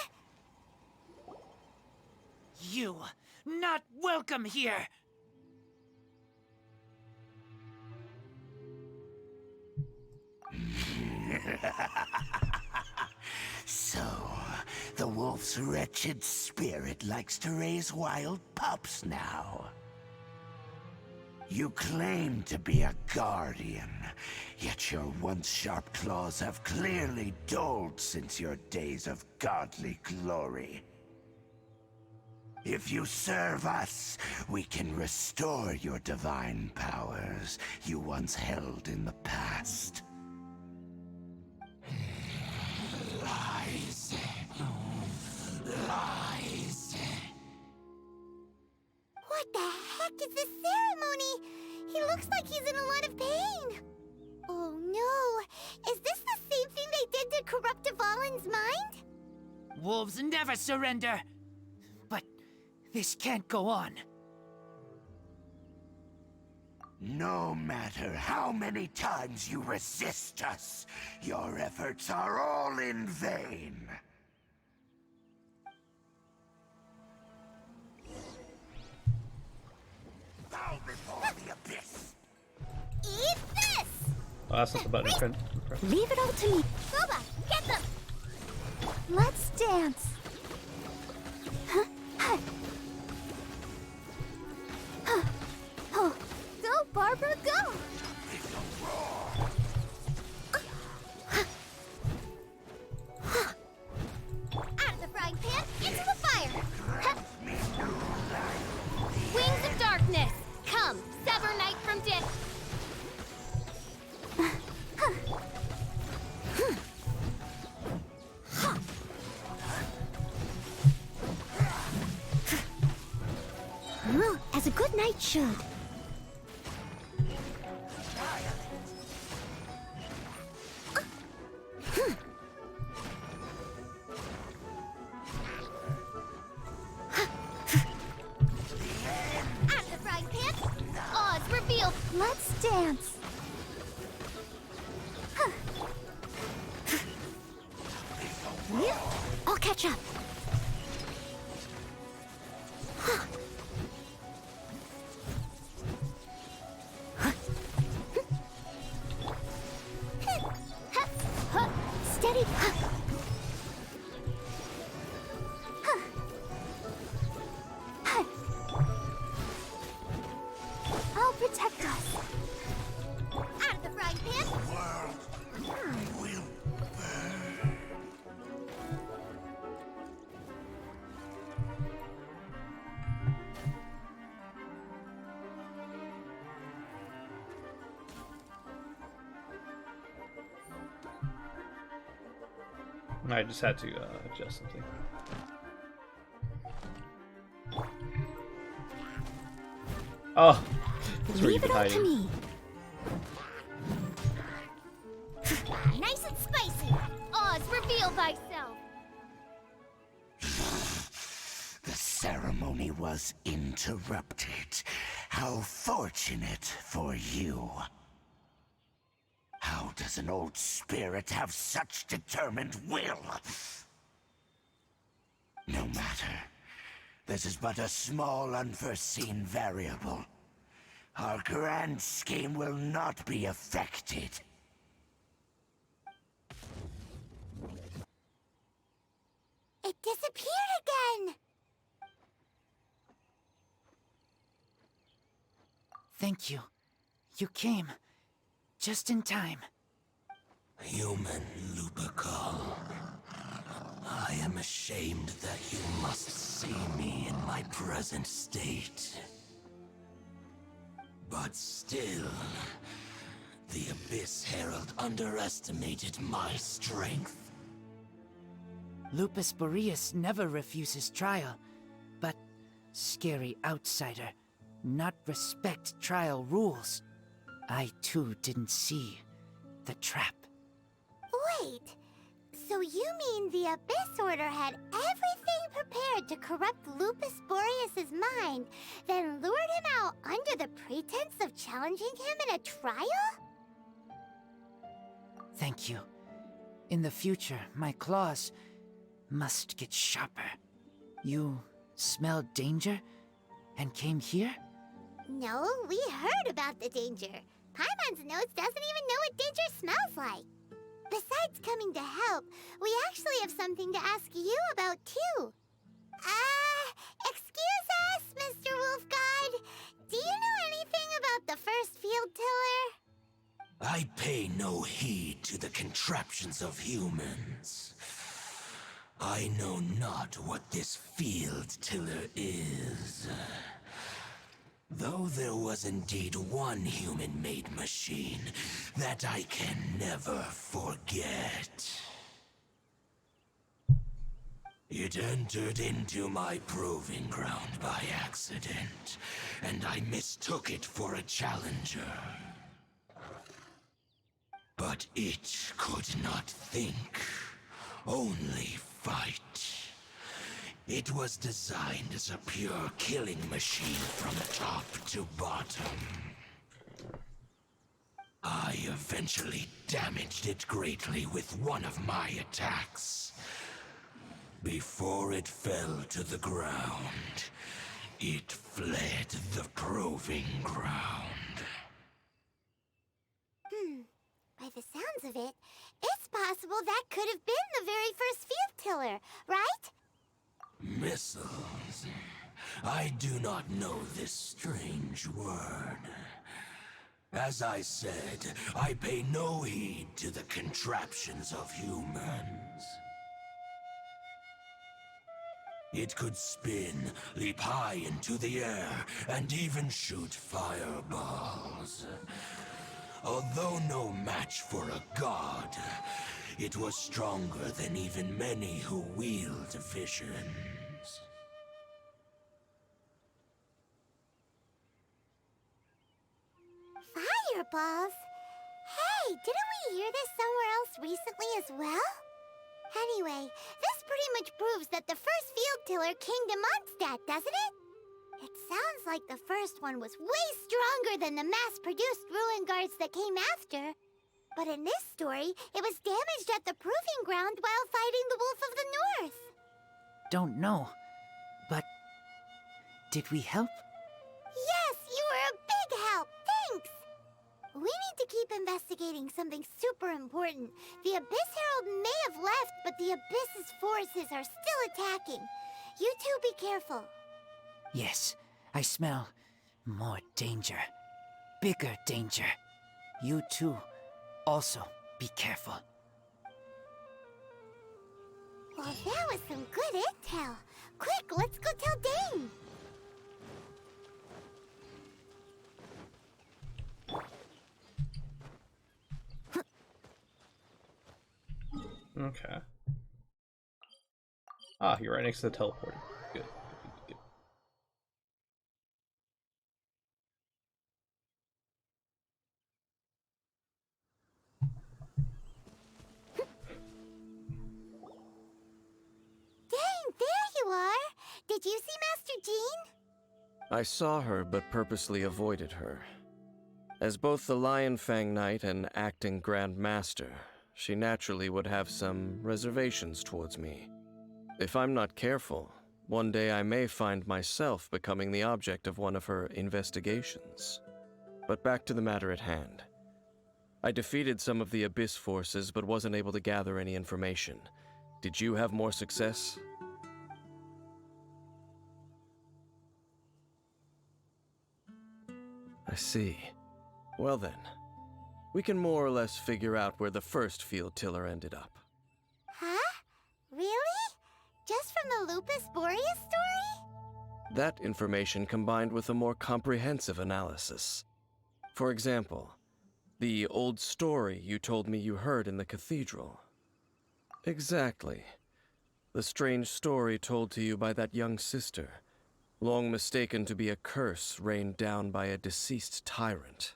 You, not welcome here! So, the wolf's wretched spirit likes to raise wild pups now. You claim to be a guardian, yet your once sharp claws have clearly dulled since your days of godly glory. If you serve us, we can restore your divine powers you once held in the past. Lies. Lies. What the heck is this ceremony? He looks like he's in a lot of pain. Oh no! Is this the same thing they did to corrupt Dvalin's mind? Wolves never surrender! But this can't go on. No matter how many times you resist us, your efforts are all in vain. Bow before the abyss. Eat this! Oh, that's not the button. Print. Leave it all to me. Boba, get them! Let's dance. Go, Barbara, go! Out of the frying pan, into the fire! Wings of darkness! Come, sever night from day! It should. Out of the frying pan! Oz revealed! Let's dance. I'll catch up. Steady. I'll protect us. Out of the frying pan! Will I just had to adjust something. Oh, that's where Leave you've been it all to hiding. me. Nice and spicy! Oz reveal thyself! The ceremony was interrupted. How fortunate for you. How does an old spirit have such determined will? No matter. This is but a small unforeseen variable. Our grand scheme will not be affected. It disappeared again! Thank you. You came. Just in time. Human Lupercal, I am ashamed that you must see me in my present state. But still, the Abyss Herald underestimated my strength. Lupus Boreas never refuses trial, but scary outsider, not respect trial rules. I too didn't see the trap. Wait, so you mean the Abyss Order had everything prepared to corrupt Lupus Boreas' mind, then lured him out under the pretense of challenging him in a trial? Thank you. In the future, my claws must get sharper. You smelled danger and came here? No, we heard about the danger. Paimon's notes doesn't even know what danger smells like. Besides coming to help, we actually have something to ask you about too. Excuse us, Mr. Wolf God. Do you know anything about the first field tiller? I pay no heed to the contraptions of humans. I know not what this field tiller is. Though there was indeed one human-made machine that I can never forget. It entered into my proving ground by accident, and I mistook it for a challenger. But it could not think, only fight. It was designed as a pure killing machine from top to bottom. I eventually damaged it greatly with one of my attacks. Before it fell to the ground, it fled the proving ground. By the sounds of it, it's possible that could have been the very first field tiller, right? Missiles. I do not know this strange word. As I said, I pay no heed to the contraptions of humans. It could spin, leap high into the air, and even shoot fireballs. Although no match for a god, it was stronger than even many who wield visions. finger balls. Hey, didn't we hear this somewhere else recently as well? Anyway, this pretty much proves that the first field tiller came to Mondstadt, doesn't it? It sounds like the first one was way stronger than the mass-produced ruin guards that came after. But in this story, it was damaged at the proving ground while fighting the Wolf of the North. Don't know, but did we help? Yes, you were a big help. Thanks. We need to keep investigating something super important. The Abyss Herald may have left, but the Abyss's forces are still attacking. You two be careful. Yes, I smell more danger. Bigger danger. You too. Also, be careful. Well, that was some good intel. Quick, let's go tell Dane. Okay. Ah, you're right next to the teleporter. Good. Good. Dane, there you are. Did you see Master Jean? I saw her, but purposely avoided her. As both the Lion Fang Knight and acting Grand Master, she naturally would have some reservations towards me. If I'm not careful, one day I may find myself becoming the object of one of her investigations. But back to the matter at hand. I defeated some of the Abyss forces, but wasn't able to gather any information. Did you have more success? I see. Well then, we can more or less figure out where the first field tiller ended up. Huh? Really? Just from the Lupus Boreas story? That information combined with a more comprehensive analysis. For example, the old story you told me you heard in the cathedral. Exactly. The strange story told to you by that young sister, long mistaken to be a curse rained down by a deceased tyrant.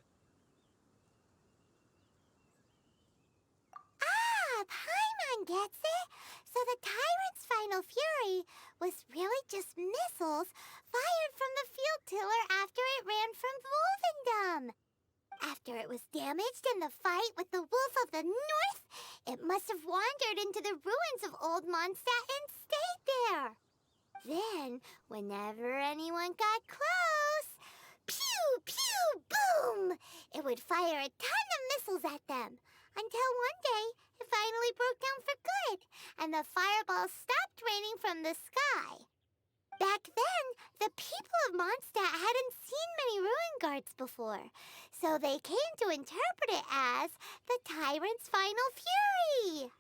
Ah, Paimon gets it. So the tyrant's final fury was really just missiles fired from the field tiller after it ran from Wolvendom. After it was damaged in the fight with the Wolf of the North, it must have wandered into the ruins of Old Mondstadt and stayed there. Then, whenever anyone got close, pew, pew, boom! It would fire a ton of missiles at them, until one day it finally broke down for good, and the fireballs stopped raining from the sky. Back then, the people of Mondstadt hadn't seen many ruin guards before, so they came to interpret it as the tyrant's final fury.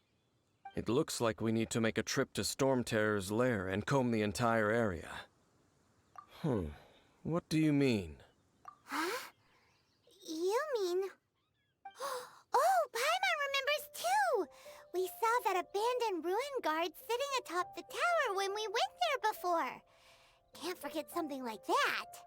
It looks like we need to make a trip to Storm Terror's lair and comb the entire area. What do you mean? Huh? You mean... Oh, Paimon remembers too! We saw that abandoned ruin guard sitting atop the tower when we went there before. Can't forget something like that.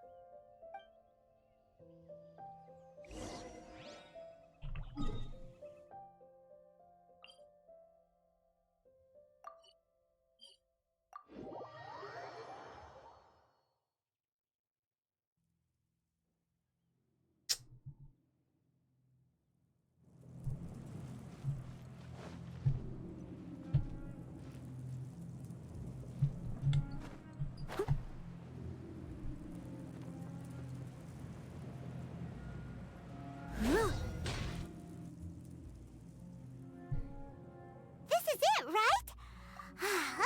This is it, right?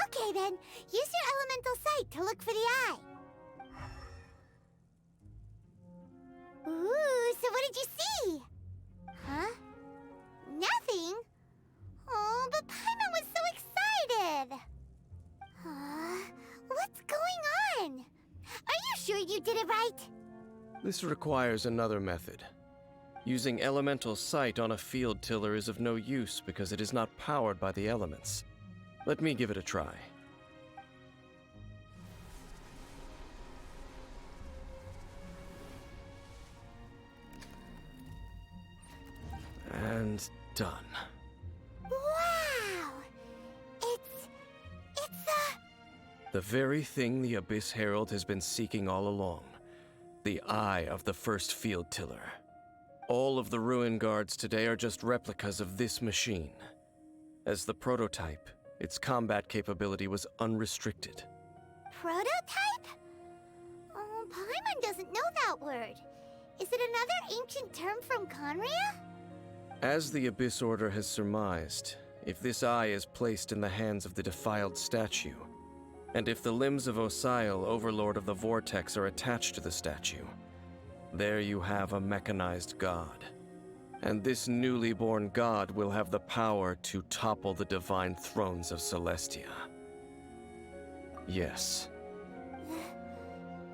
Okay then, use your elemental sight to look for the eye. Ooh, so what did you see? Huh? Nothing? Oh, but Paimon was so excited. What's going on? Are you sure you did it right? This requires another method. Using elemental sight on a field tiller is of no use because it is not powered by the elements. Let me give it a try. And done. Wow! It's a... The very thing the Abyss Herald has been seeking all along. The eye of the first field tiller. All of the ruin guards today are just replicas of this machine. As the prototype, its combat capability was unrestricted. Prototype? Oh, Paimon doesn't know that word. Is it another ancient term from Conria? As the Abyss Order has surmised, if this eye is placed in the hands of the defiled statue, and if the limbs of Osial, Overlord of the Vortex, are attached to the statue, there you have a mechanized god. And this newly born god will have the power to topple the divine thrones of Celestia. Yes.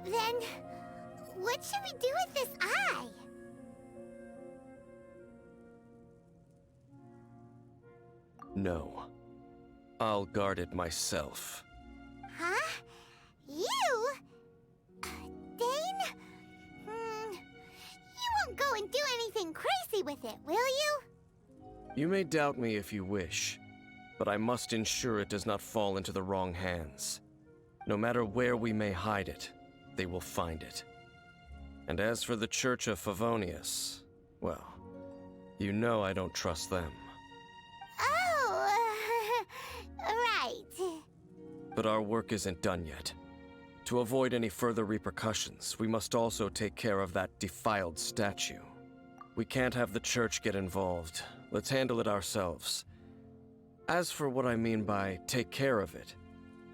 Then, what should we do with this eye? No. I'll guard it myself. Huh? You? Dane? You won't go and do anything crazy with it, will you? You may doubt me if you wish, but I must ensure it does not fall into the wrong hands. No matter where we may hide it, they will find it. And as for the Church of Favonius, well, you know I don't trust them. Oh, right. But our work isn't done yet. To avoid any further repercussions, we must also take care of that defiled statue. We can't have the church get involved. Let's handle it ourselves. As for what I mean by take care of it,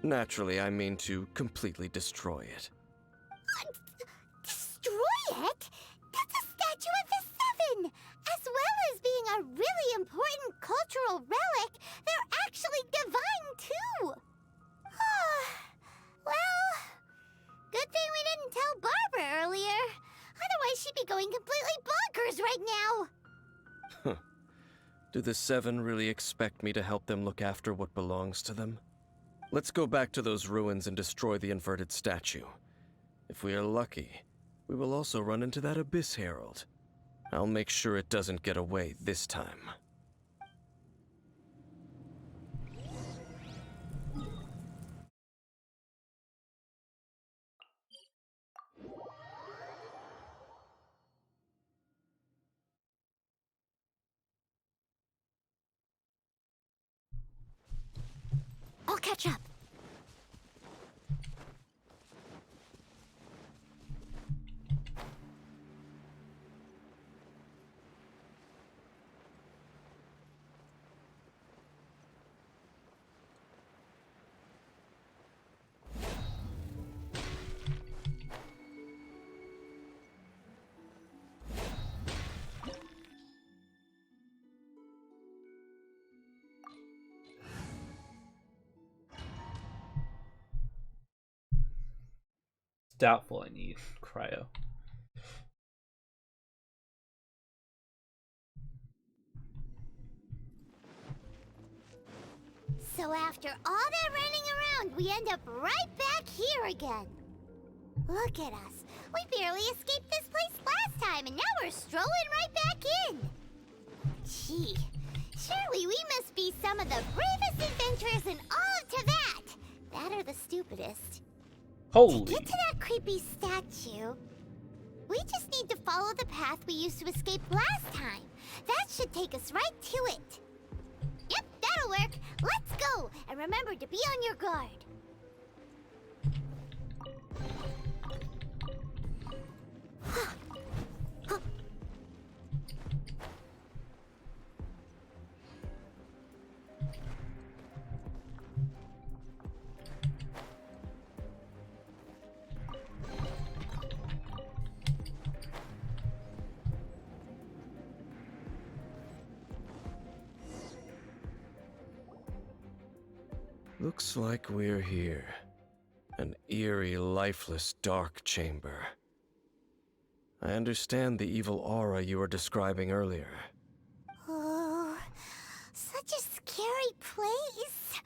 naturally I mean to completely destroy it. Destroy it? That's a statue of the Seven! As well as being a really important cultural relic, they're actually divine too! Well, good thing we didn't tell Barbara earlier. Otherwise she'd be going completely bonkers right now! Do the Seven really expect me to help them look after what belongs to them? Let's go back to those ruins and destroy the inverted statue. If we are lucky, we will also run into that Abyss Herald. I'll make sure it doesn't get away this time. I'll catch up. It's doubtful I need cryo. So after all that running around, we end up right back here again. Look at us. We barely escaped this place last time, and now we're strolling right back in. Gee, surely we must be some of the bravest adventurers in all of Teyvat. That or the stupidest. Holy. To get to that creepy statue, we just need to follow the path we used to escape last time. That should take us right to it. Yep, that'll work. Let's go, and remember to be on your guard. Looks like we're here. An eerie, lifeless, dark chamber. I understand the evil aura you were describing earlier. Oh, such a scary place.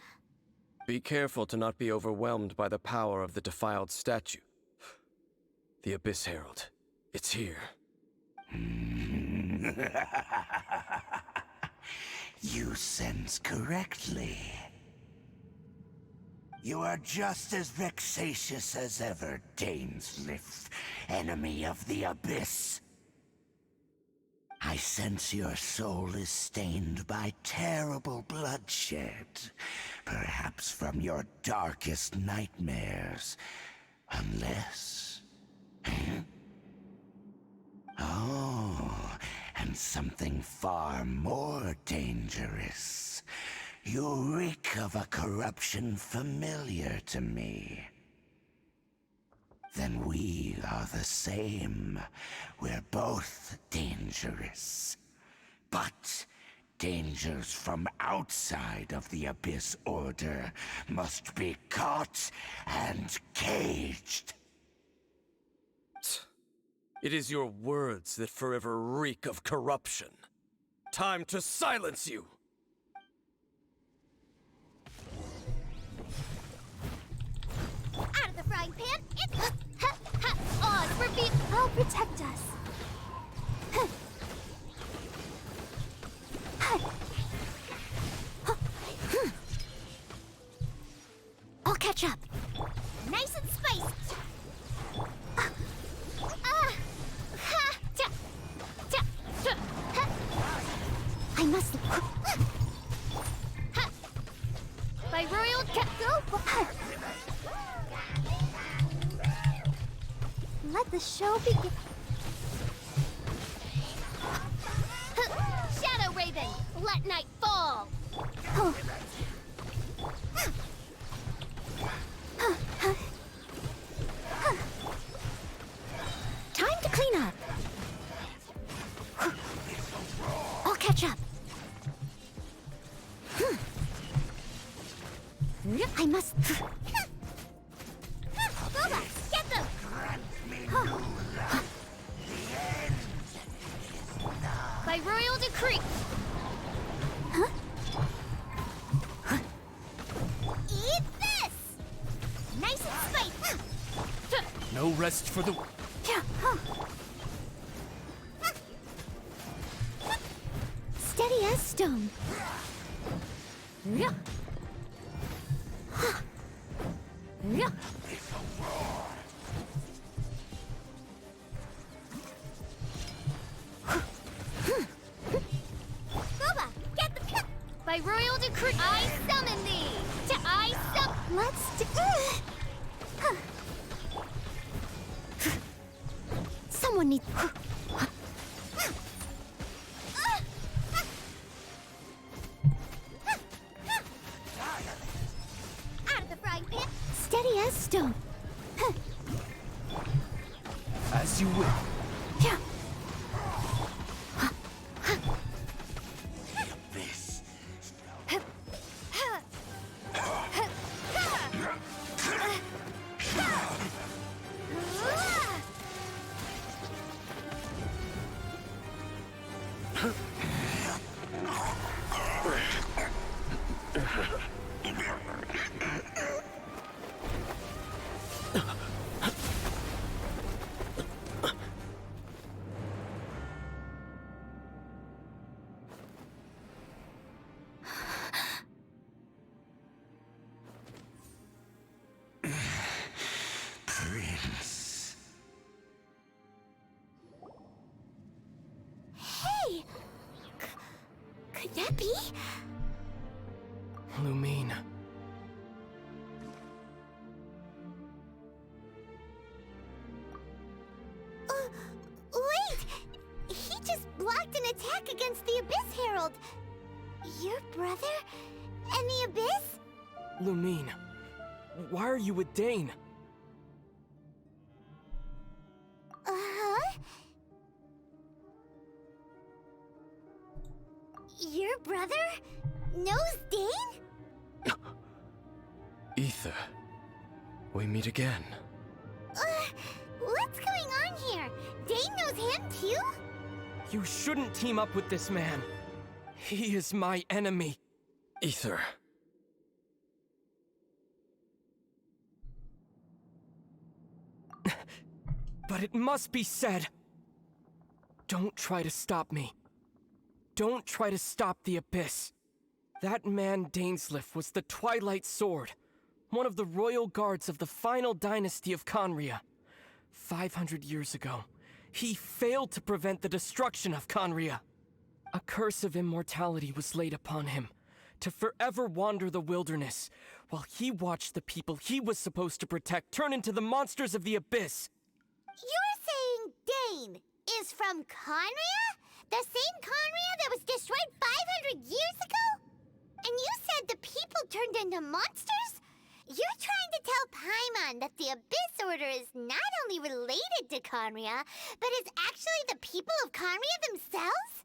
Be careful to not be overwhelmed by the power of the defiled statue. The Abyss Herald. It's here. You sense correctly. You are just as vexatious as ever, Dainsliff, enemy of the Abyss. I sense your soul is stained by terrible bloodshed, perhaps from your darkest nightmares, unless... Oh, and something far more dangerous. You reek of a corruption familiar to me. Then we are the same. We're both dangerous. But dangers from outside of the Abyss Order must be caught and caged. It is your words that forever reek of corruption. Time to silence you! Out of the frying pan, it's... Oz, repeat... I'll protect us. I'll catch up. Nice and spiced. I must... By royal go. Let the show begin. Shadow Raven, let night fall. Time to clean up. I'll catch up. I must... Boba, get them! By royal decree. Eat this! Nice and spicy. No rest for the... Steady as stone. Boba, get the... By royal decree, I summon thee. Let's do... Someone needs... Out of the frying pan. Steady as stone. As you will. Yeah. Abyss. Prince. Hey! Could that be? Lumine. Wait! He just blocked an attack against the Abyss Herald. Your brother? And the Abyss? Lumine. Why are you with Dane? Uh-huh. Your brother knows Dane? Ether. We meet again. What's going on here? Dane knows him too? You shouldn't team up with this man. He is my enemy. Ether. But it must be said. Don't try to stop me. don't try to stop the Abyss. That man Dainsleif was the Twilight Sword, one of the royal guards of the final dynasty of Conria. 500 years ago, he failed to prevent the destruction of Conria. A curse of immortality was laid upon him, to forever wander the wilderness, while he watched the people he was supposed to protect turn into the monsters of the Abyss. You're saying Dane is from Conria? The same Conria that was destroyed 500 years ago? And you said the people turned into monsters? You're trying to tell Paimon that the Abyss Order is not only related to Conria, but is actually the people of Conria themselves?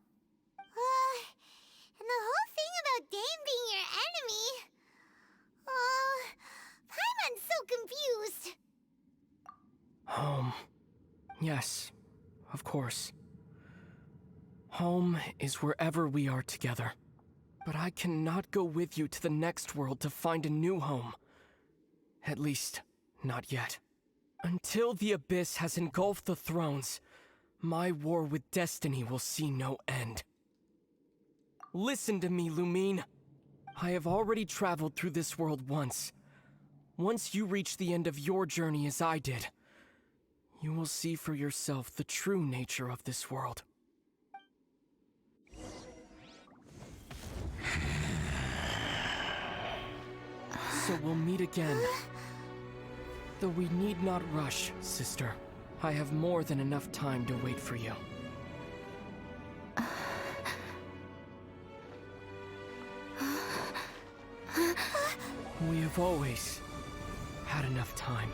And the whole thing about Dane being your enemy... Paimon's so confused. Home. Yes, of course. Home is wherever we are together. But I cannot go with you to the next world to find a new home. At least, not yet. Until the Abyss has engulfed the thrones, my war with destiny will see no end. Listen to me, Lumine. I have already traveled through this world once. Once you reach the end of your journey as I did, you will see for yourself the true nature of this world. So we'll meet again. Though we need not rush, sister. I have more than enough time to wait for you. We have always had enough time.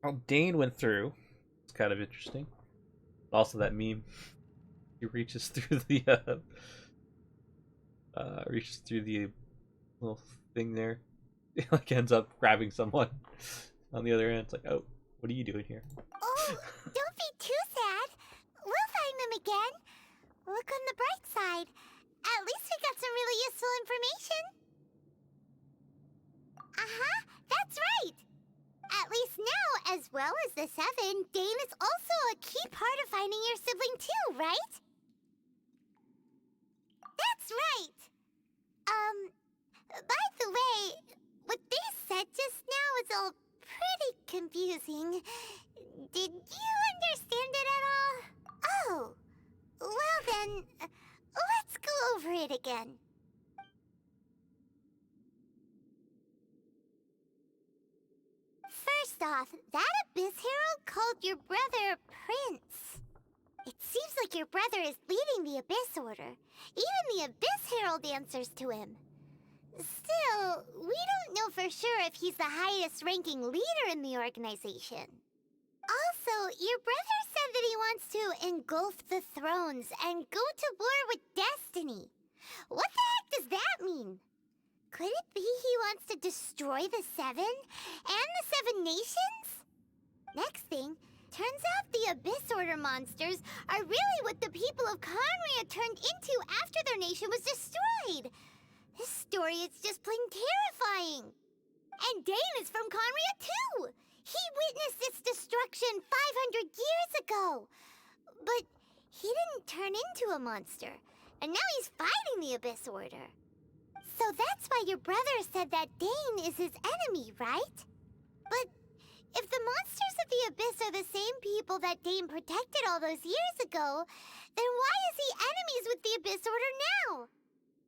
Well, Dane went through. It's kind of interesting. Also, that meme. He reaches through the little thing there. He like ends up grabbing someone on the other end. It's like, oh, what are you doing here? Oh, don't be too sad. We'll find them again. Look on the bright side. At least we got some really useful information. That's right. At least now, as well as the Seven, Dane is also a key part of finding your sibling too, right? That's right. By the way, what they said just now is all pretty confusing. Did you understand it at all? Oh, well then, let's go over it again. First off, that Abyss Herald called your brother Prince. It seems like your brother is leading the Abyss Order. Even the Abyss Herald answers to him. Still, we don't know for sure if he's the highest-ranking leader in the organization. Also, your brother said that he wants to engulf the thrones and go to war with destiny. What the heck does that mean? Could it be he wants to destroy the Seven and the Seven Nations? Next thing, turns out the Abyss Order monsters are really what the people of Conria turned into after their nation was destroyed. This story is just plain terrifying. And Dane is from Conria too. He witnessed its destruction 500 years ago. But he didn't turn into a monster. And now he's fighting the Abyss Order. So that's why your brother said that Dane is his enemy, right? But if the monsters of the Abyss are the same people that Dane protected all those years ago, then why is he enemies with the Abyss Order now?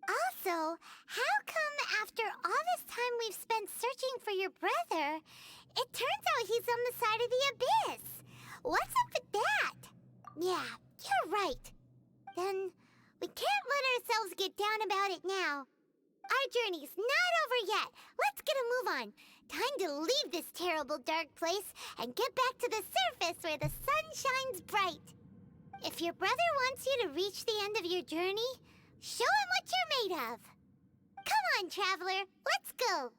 Also, how come after all this time we've spent searching for your brother, it turns out he's on the side of the Abyss? What's up with that? Yeah, you're right. Then we can't let ourselves get down about it now. Our journey's not over yet. Let's get a move on. Time to leave this terrible dark place and get back to the surface where the sun shines bright. If your brother wants you to reach the end of your journey, show him what you're made of. Come on, traveler. Let's go.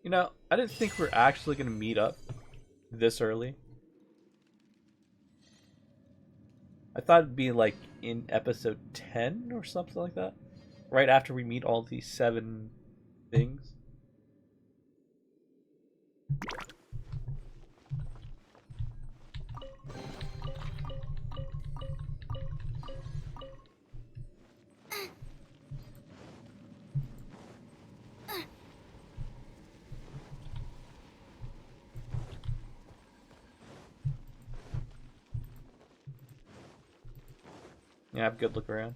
You know, I didn't think we're actually gonna meet up this early. I thought it'd be like in episode 10 or something like that. Right after we meet all these 7 things. Yeah, have a good look around.